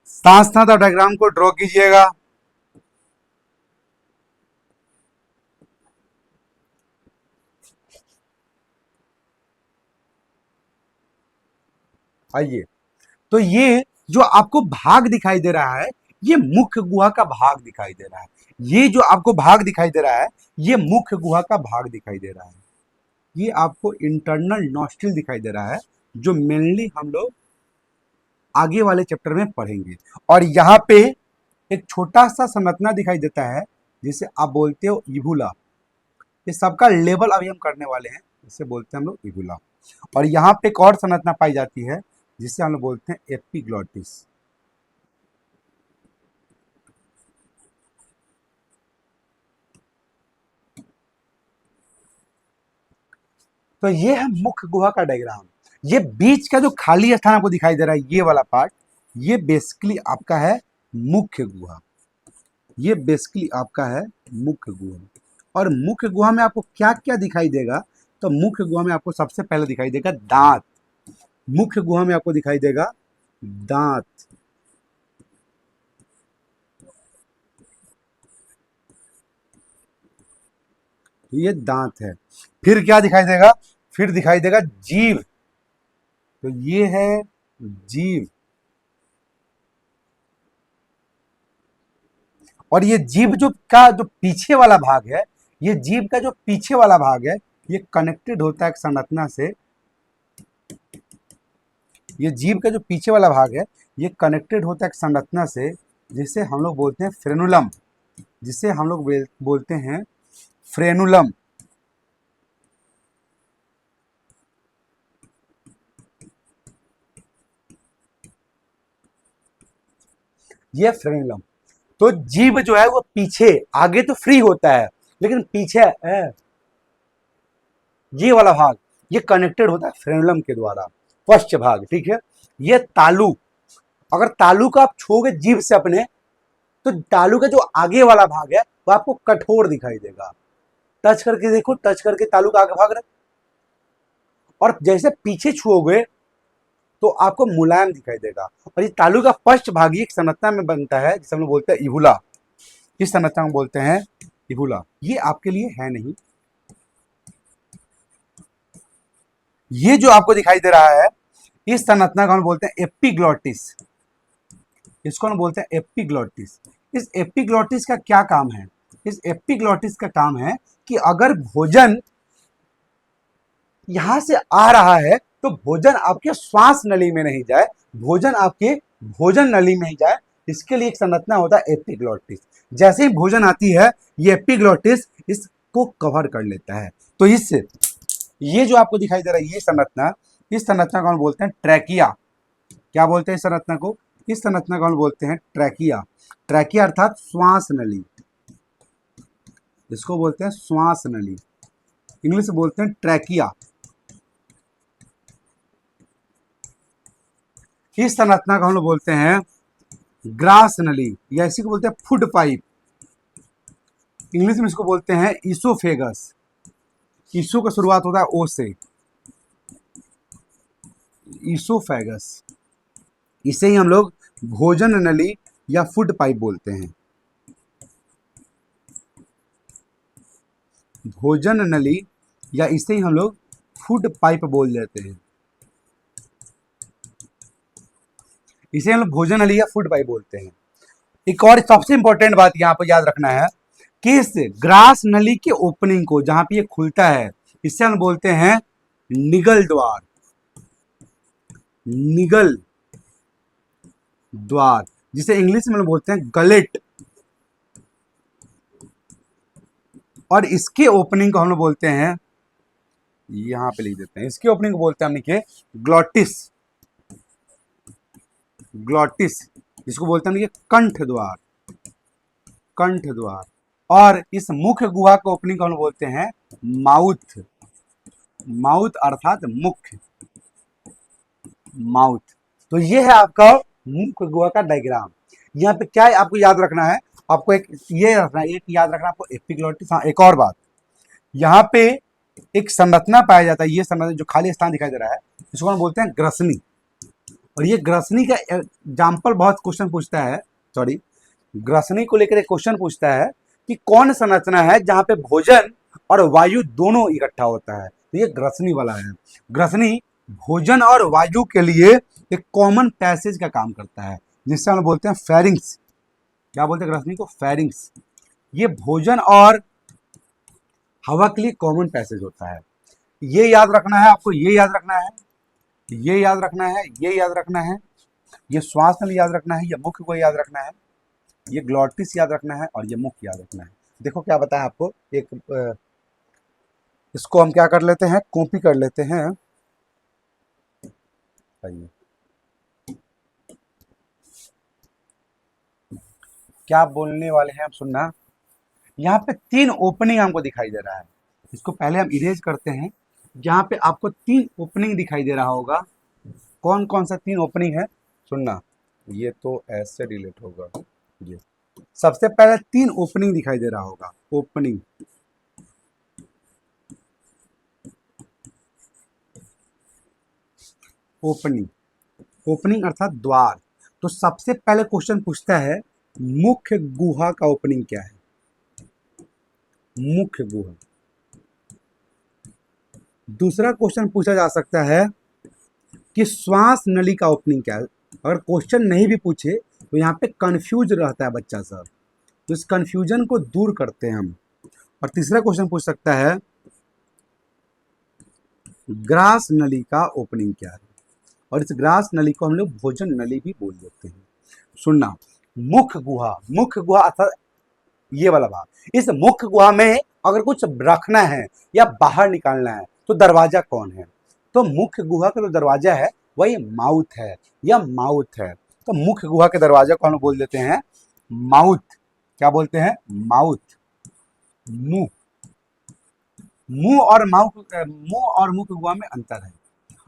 साथ साथ आप डायग्राम को ड्रॉ कीजिएगा। आइए, तो ये जो आपको भाग दिखाई दे रहा है, ये मुख्य गुहा का भाग दिखाई दे रहा है। ये जो आपको भाग दिखाई दे रहा है, ये मुख्य गुहा का भाग दिखाई दे रहा है। ये आपको इंटरनल नॉस्ट्रिल दिखाई दे रहा है, जो मेनली हम लोग आगे वाले चैप्टर में पढ़ेंगे। और यहाँ पे एक छोटा सा संरचना दिखाई देता है, जिसे आप बोलते हो इवुला। ये सबका लेवल अभी हम करने वाले हैं, जिसे बोलते हैं हम लोग इवुला। और यहाँ पे एक और संरचना पाई जाती है, जिसे हम लोग बोलते हैं एपिग्लॉटिस। तो ये है मुख्य गुहा का डायग्राम। ये बीच का जो खाली स्थान आपको दिखाई दे रहा है, ये वाला पार्ट, ये बेसिकली आपका है मुख्य गुहा। ये बेसिकली आपका है मुख्य गुहा। और मुख्य गुहा में आपको क्या क्या दिखाई देगा? तो मुख्य गुहा में आपको सबसे पहले दिखाई देगा दांत। मुख्य गुहा में आपको दिखाई देगा दांत। ये दांत है। फिर क्या दिखाई देगा? फिर दिखाई देगा जीभ। तो ये है जीभ। और ये जीभ जो पीछे वाला भाग है, ये जीभ का जो पीछे वाला भाग है, ये कनेक्टेड होता है एक संरचना से। ये जीभ का जो पीछे वाला भाग है, ये कनेक्टेड होता है एक संरचना से, जिसे हम लोग बोलते हैं फ्रेनुलम। जिसे हम लोग बोलते हैं फ्रेनुलम। ये फ्रेनुलम। तो जीभ जो है वो पीछे, आगे तो फ्री होता है, लेकिन पीछे है ये वाला भाग, ये कनेक्टेड होता है फ्रेनुलम के द्वारा, पश्च भाग। ठीक है। ये तालु, अगर तालु को आप छूओगे जीभ से अपने, तो तालु का जो आगे वाला भाग है वो आपको कठोर दिखाई देगा। टच करके देखो, टच करके तालु का आगे भाग रहा है। और जैसे पीछे छुओगे तो आपको मुलायम दिखाई देगा। और ये तालु का पश्च भाग एक संरचना में बनता है, जिसे हम लोग बोलते हैं इवुला। इस संरचना को बोलते हैं इवुला। ये आपके लिए है नहीं। ये जो आपको दिखाई दे रहा है, इस संरचना को हम बोलते हैं एपिग्लॉटिस। इसको हम बोलते हैं एपिग्लॉटिस। इस एपिग्लॉटिस का क्या काम है? इस एपिग्लॉटिस का काम है कि अगर भोजन यहां से आ रहा है, तो भोजन आपके श्वास नली में नहीं जाए, भोजन आपके भोजन नली में ही जाए। इसके लिए एक संरचना होता है एपिग्लॉटिस। जैसे ही भोजन आती है, ये एपिग्लॉटिस इसको कवर कर लेता है। तो इससे ये जो आपको दिखाई दे रहा है, ये संरचना, इस संरचना को हम बोलते हैं ट्रैकिया। क्या बोलते हैं इस संरचना को? इस संरचना को हम बोलते हैं ट्रैकिया। ट्रैकिया अर्थात श्वास नली। इसको बोलते हैं श्वास नली, इंग्लिश में बोलते हैं ट्रैकिया। इस संरचना को हम लोग बोलते हैं ग्रास नली, या इसी को बोलते हैं फूड पाइप। इंग्लिश में इसको बोलते हैं ईसोफेगस। ईसो का शुरुआत होता है ओ से, ईसोफेगस। इसे ही हम लोग भोजन नली या फूड पाइप बोलते हैं। भोजन नली, या इसे ही हम लोग फूड पाइप बोल देते हैं। इसे हम लोग भोजन नली या फूड पाइप बोलते हैं। एक और सबसे इंपॉर्टेंट बात यहाँ पर याद रखना है कि इस ग्रास नली के ओपनिंग को, जहां पे ये खुलता है, इसे हम बोलते हैं निगल द्वार। निगल द्वार, जिसे इंग्लिश में बोलते हैं गलेट। और इसके ओपनिंग को हम लोग बोलते हैं, यहां पे लिख देते हैं, इसके ओपनिंग को बोलते हैं हम लिखे ग्लॉटिस। ग्लॉटिस, जिसको बोलते हैं कंठ द्वार। कंठ द्वार। और इस मुख्य गुहा के ओपनिंग को हम बोलते हैं माउथ। माउथ अर्थात मुख्य, माउथ। तो ये है आपका मुख्य गुहा का डायग्राम। यहाँ पे क्या है आपको याद रखना है? आपको एक ये रखना है, एक याद रखना आपको एपिग्लॉटिस। हाँ, एक और बात, यहाँ पे एक संरचना पाया जाता है। ये संरचना जो खाली स्थान दिखाई दे रहा है, इसको हम बोलते हैं ग्रसनी। और ये ग्रसनी का एग्जाम्पल बहुत क्वेश्चन पूछता है, सॉरी, ग्रसनी को लेकर एक क्वेश्चन पूछता है कि कौन संरचना है जहां पे भोजन और वायु दोनों इकट्ठा होता है। तो ये ग्रसनी वाला है। ग्रसनी भोजन और वायु के लिए एक कॉमन पैसेज का काम करता है, जिससे हम बोलते हैं फेरिंग्स। क्या बोलते हैं रश्मि को? फेरिंग्स। ये भोजन और हवा के लिए कॉमन पैसेज होता है। ये याद रखना है आपको, ये याद रखना है, ये याद रखना है, ये याद रखना है, ये श्वास नली याद रखना है, ये मुख को याद रखना है, ये ग्लॉटिस याद रखना है और ये मुख याद रखना है। देखो क्या बताया आपको, एक इसको हम क्या कर लेते हैं, कॉपी कर लेते हैं। आइए, क्या बोलने वाले हैं आप सुनना। यहाँ पे 3 ओपनिंग हमको दिखाई दे रहा है, इसको पहले हम इरेज करते हैं। यहाँ पे आपको 3 ओपनिंग दिखाई दे रहा होगा। कौन कौन सा 3 ओपनिंग है सुनना। ये तो ऐसे डिलीट होगा। ये सबसे पहले 3 ओपनिंग दिखाई दे रहा होगा। ओपनिंग, ओपनिंग, ओपनिंग अर्थात द्वार। तो सबसे पहले क्वेश्चन पूछता है मुख्य गुहा का ओपनिंग क्या है। मुख्य गुहा। दूसरा क्वेश्चन पूछा जा सकता है कि श्वास नली का ओपनिंग क्या है। अगर क्वेश्चन नहीं भी पूछे तो यहाँ पे कंफ्यूज रहता है बच्चा सब, तो इस कंफ्यूजन को दूर करते हैं हम। और तीसरा क्वेश्चन पूछ सकता है ग्रास नली का ओपनिंग क्या है, और इस ग्रास नली को हम लोग भोजन नली भी बोल देते हैं। सुनना, मुख्य गुहा, मुख्य गुहा अर्थात ये वाला भाग। इस मुख्य गुहा में अगर कुछ रखना है या बाहर निकालना है तो दरवाजा कौन है? तो मुख्य गुहा का जो दरवाजा है वही माउथ है या माउथ है। तो मुख्य गुहा के दरवाजा को हम बोल देते हैं माउथ। क्या बोलते हैं? माउथ। मुंह। मुंह और माउथ, मुंह और मुख्य गुहा में अंतर है।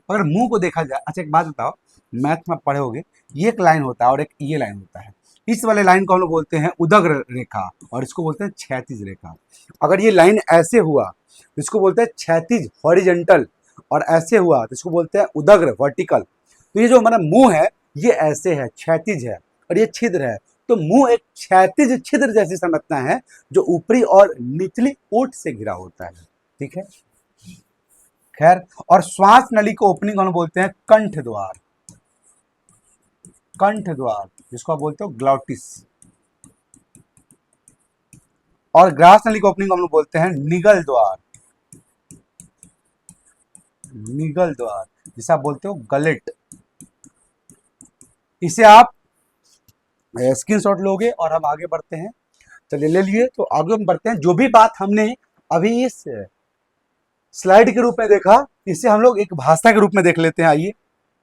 अगर मुंह को देखा जाए, अच्छा एक बात बताओ, मैथ में पढ़े होगे, ये एक लाइन होता है और एक ये लाइन होता है। इस वाले लाइन को हम लोग बोलते हैं उदग्र रेखा और इसको बोलते हैं क्षैतिज रेखा। अगर ये लाइन ऐसे हुआ तो इसको बोलते हैं क्षैतिज हॉरिजेंटल, और ऐसे हुआ तो इसको बोलते हैं उदग्र वर्टिकल। तो ये जो हमारा मुंह है ये ऐसे है, क्षैतिज है, और ये छिद्र है। तो मुंह एक क्षैतिज छिद्र जैसी संरचना है जो ऊपरी और निचली ओठ से घिरा होता है। ठीक है, खैर। और श्वास नली को ओपनिंग हम बोलते हैं कंठ द्वार। कंठ द्वार जिसको आप बोलते हो ग्लॉटिस। और ग्रास नली को ओपनिंग हम लोग बोलते हैं निगल द्वार। निगल द्वार जिसे आप बोलते हो गलेट। इसे आप स्क्रीनशॉट लोगे और हम आगे बढ़ते हैं। चलिए ले लिए, तो आगे हम बढ़ते हैं। जो भी बात हमने अभी इस स्लाइड के रूप में देखा, इसे हम लोग एक भाषा के रूप में देख लेते हैं। आइए,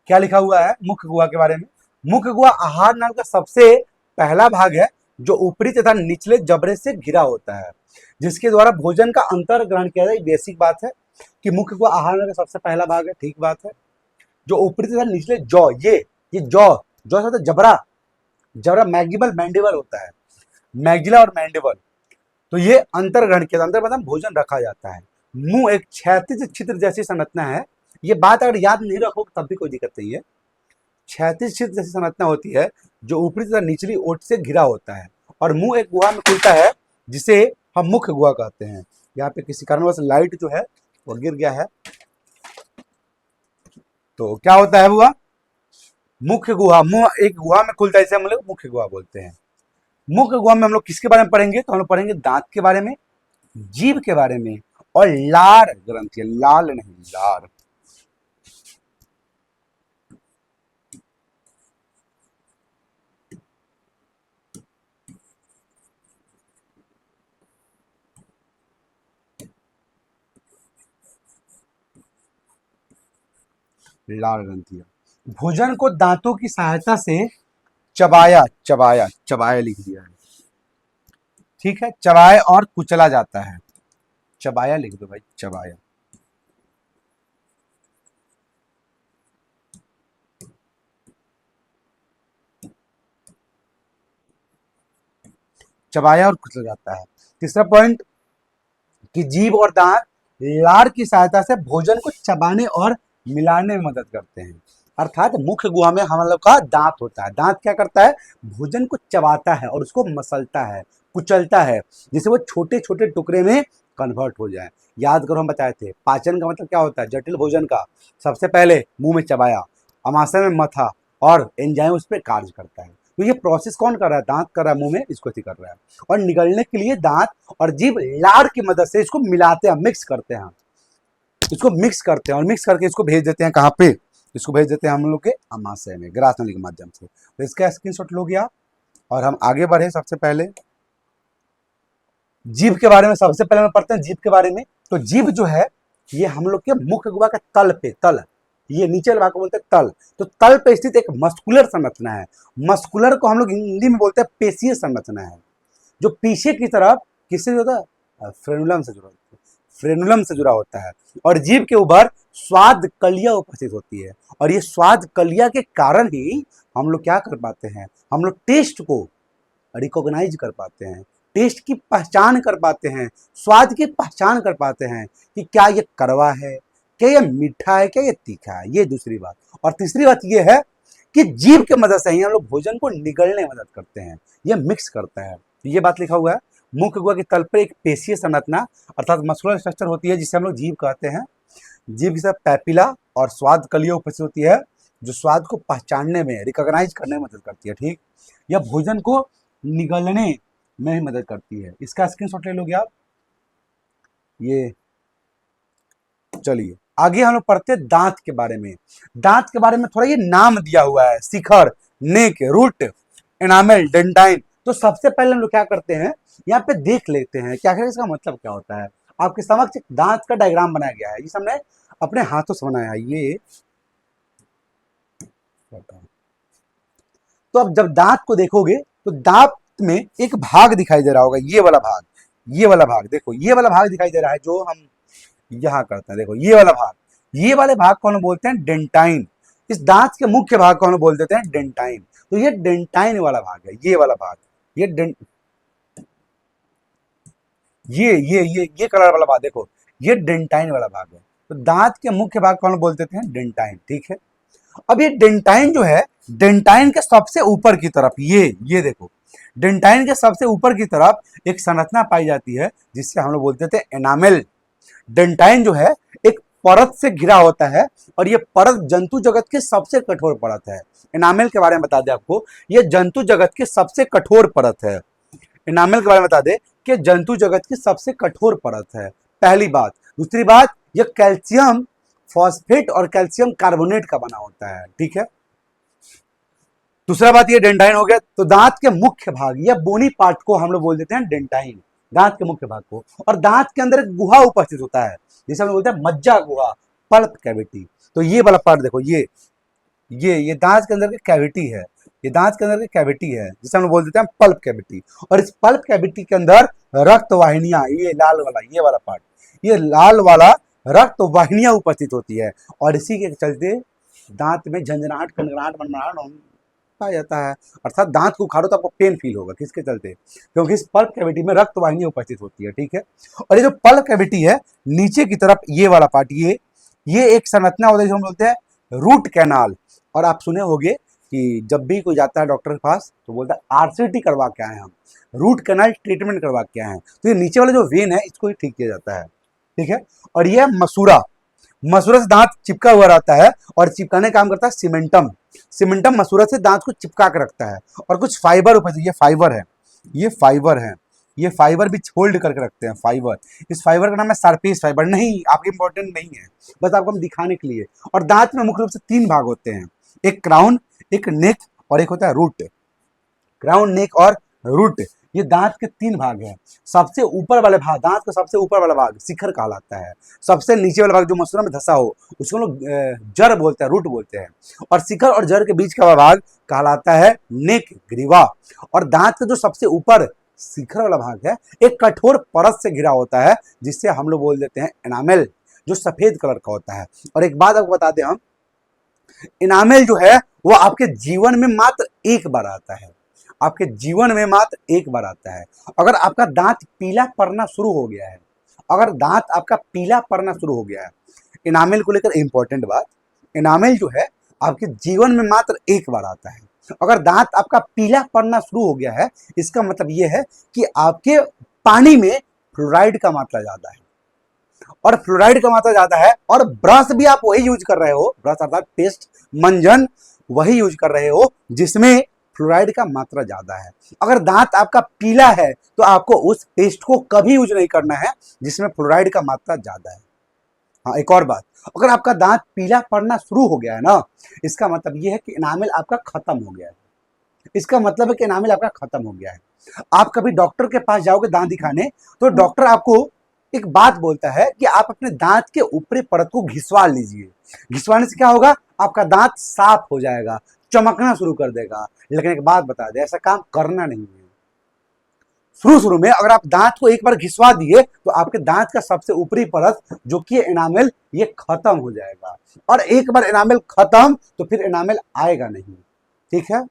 क्या लिखा हुआ है मुख्य गुहा के बारे में। मुख्य गुहा आहार नाल का सबसे पहला भाग है जो ऊपरी तथा निचले जबड़े से घिरा होता है, जिसके द्वारा भोजन का अंतर ग्रहण किया जाए। बेसिक बात है कि मुख्य गुहा आहार नाल का सबसे पहला भाग है, ठीक बात है। जो ऊपरी तथा निचले जौ, ये जौ से जबड़ा, जबड़ा मैग्जिबल मैंडिबल होता है, मैग्जिला और मैंडिबल। तो ये अंतर ग्रहण किया, अंतर मतलब भोजन रखा जाता है। मुंह एक क्षैतिज छिद्र जैसी संरचना है। ये बात अगर याद नहीं रखोगे तब भी कोई दिक्कत नहीं है। क्षैतिज छिद्र जैसी संरचना होती है जो ऊपरी तथा निचली ओठ से घिरा होता है, और मुंह एक गुहा में खुलता है जिसे हम मुख्य गुहा कहते हैं। यहाँ पे किसी कारणवश लाइट जो है वो गिर गया है, तो क्या होता है हुआ मुख्य गुहा। मुंह एक गुहा में खुलता है, इसे हम लोग मुख्य गुहा बोलते हैं। मुख्य गुहा में हम लोग किसके बारे में पढ़ेंगे? तो हम लोग पढ़ेंगे दांत के बारे में, जीभ के बारे में, और लार ग्रंथि, लाल नहीं लार। लार ग्रंथियां। भोजन को दांतों की सहायता से चबाया, चबाया, चबाया लिख दिया है, ठीक है। चबाया और कुचला जाता है। चबाया लिख दो भाई, चबाया। चबाया और कुचला जाता है। तीसरा पॉइंट कि जीभ और दांत लार की सहायता से भोजन को चबाने और मिलाने में मदद करते हैं। अर्थात मुख्य गुहा में हम लोग का दांत होता है। दांत क्या करता है? भोजन को चबाता है और उसको मसलता है, कुचलता है, जिससे वो छोटे छोटे टुकड़े में कन्वर्ट हो जाए। याद करो हम बताए थे पाचन का मतलब क्या होता है, जटिल भोजन का सबसे पहले मुंह में चबाया, अमाशय में मथा और एंजाइम उस पर कार्य करता है। तो ये प्रोसेस कौन कर रहा है, दांत कर रहा है, मुंह में इसको कर रहा है। और निगलने के लिए दांत और जीभ लार की मदद से इसको मिलाते हैं, मिक्स करते हैं, इसको मिक्स करते हैं और मिक्स करके इसको भेज देते हैं कहाँ पे, इसको भेज देते हैं हम लोग के अमाशय में ग्रास नली के माध्यम से। तो इसका स्क्रीनशॉट लोगे आप और हम आगे बढ़े। सबसे पहले जीभ के बारे में सबसे पहले हम पढ़ते हैं जीभ के बारे में। तो जीभ जो है ये हम लोग के मुख गुहा के तल पे, तल, ये नीचे वाले भाग को बोलते हैं तल। तो तल पे स्थित एक मस्कुलर संरचना है। मस्कुलर को हम लोग हिंदी में बोलते हैं पेशीय संरचना है, जो पीछे की तरफ किससे जुड़ा है, फ्रेनुलम से जुड़ा होता है, फ्रेनुलम से जुड़ा होता है। और जीभ के ऊपर स्वाद कलिया उपस्थित होती है और ये स्वाद कलिया के कारण ही हम लोग क्या कर पाते हैं, हम लोग टेस्ट को रिकॉग्नाइज कर पाते हैं, टेस्ट की पहचान कर पाते हैं, स्वाद की पहचान कर पाते हैं कि क्या ये कड़वा है, क्या ये मीठा है, क्या ये तीखा है। ये दूसरी बात। और तीसरी बात ये है कि जीभ के मदद से ही हम लोग भोजन को निगलने में मदद करते हैं, ये मिक्स करता है। ये बात लिखा हुआ है। मुख गुहा के तल पर एक पेशीय संरचना अर्थात मस्कुलर स्ट्रक्चर होती है जिसे हम लोग जीभ कहते हैं। जीभ के साथ पैपिला और स्वाद कलिया उपस्थित होती है जो स्वाद को पहचानने में, रिकॉग्नाइज करने में मदद करती है। ठीक, यह भोजन को निगलने में ही मदद करती है। इसका स्क्रीनशॉट ले लोगे आप। ये चलिए आगे हम लोग पढ़ते हैं दांत के बारे में। दांत के बारे में थोड़ा ये नाम दिया हुआ है, शिखर, नेक, रूट, एनामेल, डेंटाइन। तो सबसे पहले हम लोग क्या करते हैं, यहाँ पे देख लेते हैं क्या है, इसका मतलब क्या होता है। आपके समक्ष एक दांत का डायग्राम बनाया गया है, ये हमने अपने हाथों से बनाया है। ये तो अब जब दांत को देखोगे तो दांत में एक भाग दिखाई दे रहा होगा, ये वाला भाग, ये वाला भाग देखो, ये वाला भाग दिखाई दे रहा है जो हम यहाँ करते हैं। देखो ये वाला भाग, ये वाले भाग को हम बोलते हैं डेंटाइन। इस दांत के मुख्य भाग को हम बोल देते हैं डेंटाइन। तो ये डेंटाइन वाला भाग है, ये वाला भाग, ये ये कलर वाला भाग देखो, ये डेंटाइन वाला भाग है। तो दांत के मुख्य भाग को हम बोल देते हैं डेंटाइन। ठीक है, अब ये डेंटाइन जो है, डेंटाइन के सबसे ऊपर की तरफ ये देखो, डेंटाइन के सबसे ऊपर की तरफ एक संरचना पाई जाती है जिससे हम लोग बोलते थे एनामेल। डेंटाइन जो है एक परत से घिरा होता है और ये परत जंतु जगत की सबसे कठोर परत है। एनामेल के बारे में बता दें आपको, ये जंतु जगत की सबसे कठोर परत है। एनामेल के बारे में बता दें कि जंतु जगत की सबसे कठोर परत है, पहली बात। दूसरी बात, ये कैल्शियम फॉस्फेट और कैल्शियम कार्बोनेट का बना होता है। ठीक है, दूसरा बात ये डेंटाइन हो गया। तो दांत के मुख्य भाग या बोनी पार्ट को हम लोग बोल देते हैं डेंटाइन, दांत के मुख्य भाग को। और दांत के अंदर एक गुहा उपस्थित होता है जिसे हम लोग बोलते हैं मज्जा गुहा, पल्प कैविटी। तो ये वाला पार्ट देखो, ये दांत के अंदर की कैविटी है, ये दांत के अंदर की कैविटी है जिसे हम लोग बोल देते हैं पल्प कैविटी। और इस पल्प कैविटी के अंदर रक्त वाहिनियां, ये लाल वाला, ये वाला पार्ट, ये लाल वाला रक्त वाहिनियां उपस्थित होती है और इसी के चलते दांत में झंझनाहट, कनकनाहट, मनमनाहट पाया जाता है। अर्थात दांत को उखाड़ो तो आपको पेन फील होगा, किसके चलते, क्योंकि इस पल्प कैविटी में रक्त वाहिनी उपस्थित होती है। ठीक है, और ये जो पल्प कैविटी है नीचे की तरफ ये वाला पार्ट, ये एक संरचना होता है जो हम बोलते हैं रूट कैनाल। और आप सुने होंगे कि जब भी कोई जाता है डॉक्टर के पास तो बोलता है आरसीटी करवा के आए, हम रूट कैनाल ट्रीटमेंट करवा के आए हैं। तो ये नीचे वाला जो वेन है इसको ही ठीक किया जाता है। ठीक है, और ये मसूरा, मसूरा से दांत चिपका हुआ रहता है और चिपकाने का काम करता है सीमेंटम। सीमेंटम मसूरा से दांत को चिपका के रखता है और कुछ फाइबर ऊपर, ये फाइबर है, ये फाइबर है, ये फाइबर भी होल्ड करके रखते हैं, फाइबर। इस फाइबर का नाम है सार्पेस फाइबर। नहीं, आपके इंपॉर्टेंट नहीं है, बस आपको हम दिखाने के लिए। और दांत में मुख्य रूप से 3 भाग होते हैं, एक क्राउन, एक नेक और एक होता है रूट। क्राउन, नेक और रूट, ये दांत के 3 भाग हैं। सबसे ऊपर वाले भाग, दांत का सबसे ऊपर वाला भाग शिखर कहलाता है। सबसे नीचे वाला भाग जो मसूरा में धंसा हो उसको लोग जड़ बोलते हैं, रूट बोलते हैं। और शिखर और जड़ के बीच का भाग कहलाता है नेक, ग्रीवा। और दांत का जो सबसे ऊपर शिखर वाला भाग है एक कठोर परत से घिरा होता है जिससे हम लोग बोल देते हैं एनामेल, जो सफेद कलर का होता है। और एक बात आपको बता दें हम, एनामेल जो है वो आपके जीवन में मात्र एक बार आता है, आपके जीवन में मात्र एक बार आता है। अगर आपका दांत पीला पड़ना शुरू हो गया है, अगर दांत आपका पीला पड़ना शुरू हो गया है, एनामेल को लेकर इंपॉर्टेंट बात, एनामेल जो है आपके जीवन में मात्र एक बार आता है। अगर दांत आपका पीला पड़ना शुरू हो गया है इसका मतलब यह है कि आपके पानी में फ्लोराइड का मात्रा ज्यादा है, और फ्लोराइड का मात्रा ज्यादा है, और ब्रश भी आप वही यूज कर रहे हो, ब्रश अर्थात पेस्ट, मंजन वही यूज कर रहे हो जिसमें फ्लोराइड का मात्रा ज्यादा है। अगर दांत आपका पीला है तो आपको उस पेस्ट को कभी यूज नहीं करना है जिसमें फ्लोराइड का मात्रा ज्यादा है। हाँ, एक और बात, अगर आपका दांत पीला पड़ना शुरू हो गया है ना, इसका मतलब यह है कि एनामेल आपका खत्म हो गया है। इसका मतलब है कि एनामेल आपका खत्म हो गया है। आप कभी डॉक्टर के पास जाओगे दांत दिखाने, तो डॉक्टर आपको एक बात बोलता है कि आप अपने दांत के ऊपरी परत को घिसवा लीजिए। घिसवाने से क्या होगा, आपका दांत साफ हो जाएगा, चमकना शुरू कर देगा। लेकिन एक बात बता दे, ऐसा काम करना नहीं है। शुरू में अगर आप दांत को एक बार घिसवा दिए तो आपके दांत का सबसे ऊपरी परत जो कि एनामेल, ये खत्म हो जाएगा, और एक बार एनामेल खत्म तो फिर एनामेल आएगा नहीं। ठीक है,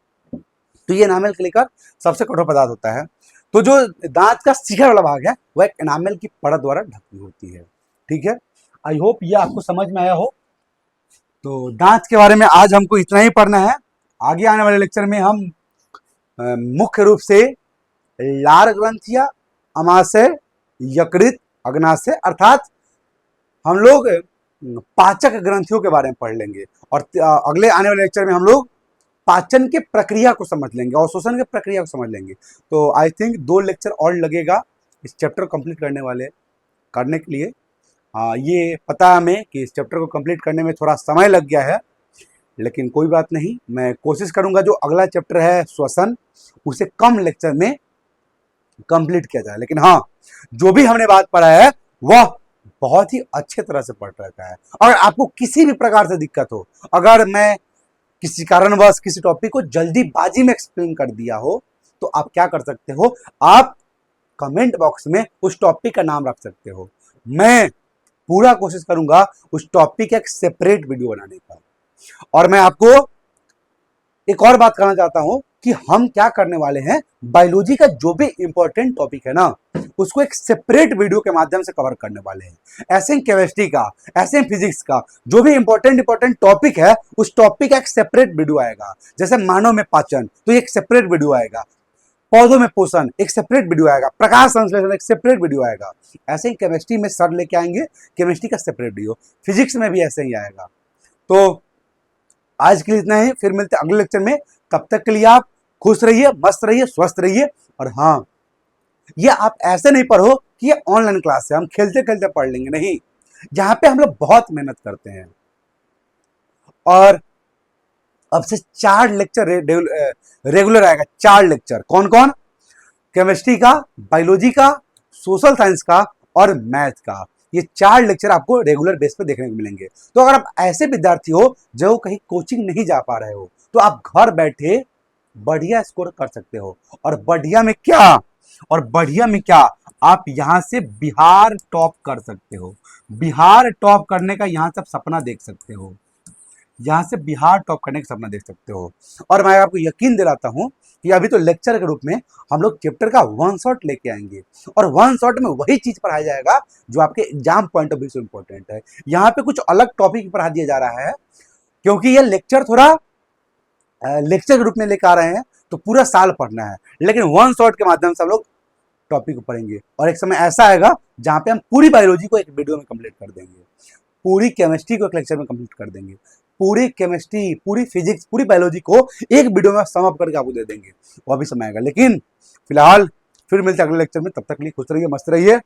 तो ये एनामेल के लेकर सबसे कठोर पदार्थ होता है। तो जो दांत का शिखर वाला भाग है वह एक एनामेल की परत द्वारा ढकी होती है। ठीक है, आई होप ये आपको समझ में आया हो। तो दांत के बारे में आज हमको इतना ही पढ़ना है। आगे आने वाले लेक्चर में हम मुख्य रूप से लार ग्रंथियां, अमाशय, यकृत, अग्नाशय अर्थात हम लोग पाचक ग्रंथियों के बारे में पढ़ लेंगे, और अगले आने वाले लेक्चर में हम लोग पाचन के प्रक्रिया को समझ लेंगे और श्वसन के प्रक्रिया को समझ लेंगे। तो आई थिंक 2 लेक्चर और लगेगा इस चैप्टर को कंप्लीट करने के लिए। ये पता है हमें कि इस चैप्टर को कंप्लीट करने में थोड़ा समय लग गया है, लेकिन कोई बात नहीं, मैं कोशिश करूंगा जो अगला चैप्टर है श्वसन, उसे कम लेक्चर में कंप्लीट किया जाए। लेकिन हाँ, जो भी हमने बात पढ़ा है वह बहुत ही अच्छे तरह से पढ़ रखा है। अगर आपको किसी भी प्रकार से दिक्कत हो, अगर मैं किसी कारणवश किसी टॉपिक को जल्दीबाजी में एक्सप्लेन कर दिया हो, तो आप क्या कर सकते हो, आप कमेंट बॉक्स में उस टॉपिक का नाम रख सकते हो। मैं पूरा कोशिश करूंगा उस टॉपिक का एक सेपरेट वीडियो बनाने का। और मैं आपको एक और बात कहना चाहता हूं कि हम क्या करने वाले हैं, बायोलॉजी का जो भी इंपॉर्टेंट टॉपिक है ना, उसको एक सेपरेट वीडियो के माध्यम से कवर करने वाले हैं। ऐसे ही केमिस्ट्री का, ऐसे ही फिजिक्स का जो भी इंपॉर्टेंट टॉपिक है, उस टॉपिक का एक सेपरेट वीडियो आएगा। जैसे मानव में पाचन, तो एक सेपरेट वीडियो आएगा। पौधों में पोषण, एक सेपरेट वीडियो आएगा। प्रकाश संश्लेषण, एक सेपरेट वीडियो आएगा। ऐसे ही केमिस्ट्री में सर लेके आएंगे केमिस्ट्री का सेपरेट वीडियो, फिजिक्स में भी ऐसे ही आएगा। तो आज के लिए इतना ही, फिर मिलते हैं अगले लेक्चर में। तब तक के लिए आप खुश रहिए, मस्त रहिए, स्वस्थ रहिए। और हाँ, ये आप ऐसे नहीं पढ़ो कि ये ऑनलाइन क्लास है, हम खेलते खेलते पढ़ लेंगे, नहीं। यहाँ पे हम लोग बहुत मेहनत करते हैं। और अब से 4 लेक्चर रेगुलर आएगा। 4 लेक्चर, कौन कौन? केमिस्ट्री का, बायोलॉजी का, सोशल साइंस का और मैथ का। ये 4 लेक्चर आपको रेगुलर बेस पे देखने को मिलेंगे। तो अगर आप ऐसे विद्यार्थी हो जो कहीं कोचिंग नहीं जा पा रहे हो, तो आप घर बैठे बढ़िया स्कोर कर सकते हो। और बढ़िया में क्या, आप यहां से बिहार टॉप कर सकते हो। बिहार टॉप करने का यहां से आप सपना देख सकते हो। यहां से बिहार टॉप करने का सपना देख सकते हो। और मैं आपको यकीन दिलाता हूं कि अभी तो लेक्चर के रूप में हम लोग चैप्टर का 1 शॉट लेके आएंगे, और 1 शॉट में वही चीज पढ़ाया जाएगा जो आपके एग्जाम पॉइंट ऑफ व्यू से इंपॉर्टेंट है। यहाँ पे कुछ अलग टॉपिक पढ़ा दिया जा रहा है, क्योंकि ये लेक्चर थोड़ा लेक्चर के रूप में लेकर आ रहे हैं, तो पूरा साल पढ़ना है। लेकिन 1 शॉट के माध्यम से हम लोग टॉपिक को पढ़ेंगे, और एक समय ऐसा आएगा जहां पे हम पूरी बायोलॉजी को एक वीडियो में कंप्लीट कर देंगे, पूरी केमिस्ट्री को एक लेक्चर में कंप्लीट कर देंगे, पूरी केमिस्ट्री, पूरी फिजिक्स, पूरी बायोलॉजी को एक वीडियो में सम अप करके आपको दे देंगे। वो भी समय आएगा। लेकिन फिलहाल फिर मिलते हैं अगले लेक्चर में। तब तक के लिए खुश रहिए, मस्त रहिए।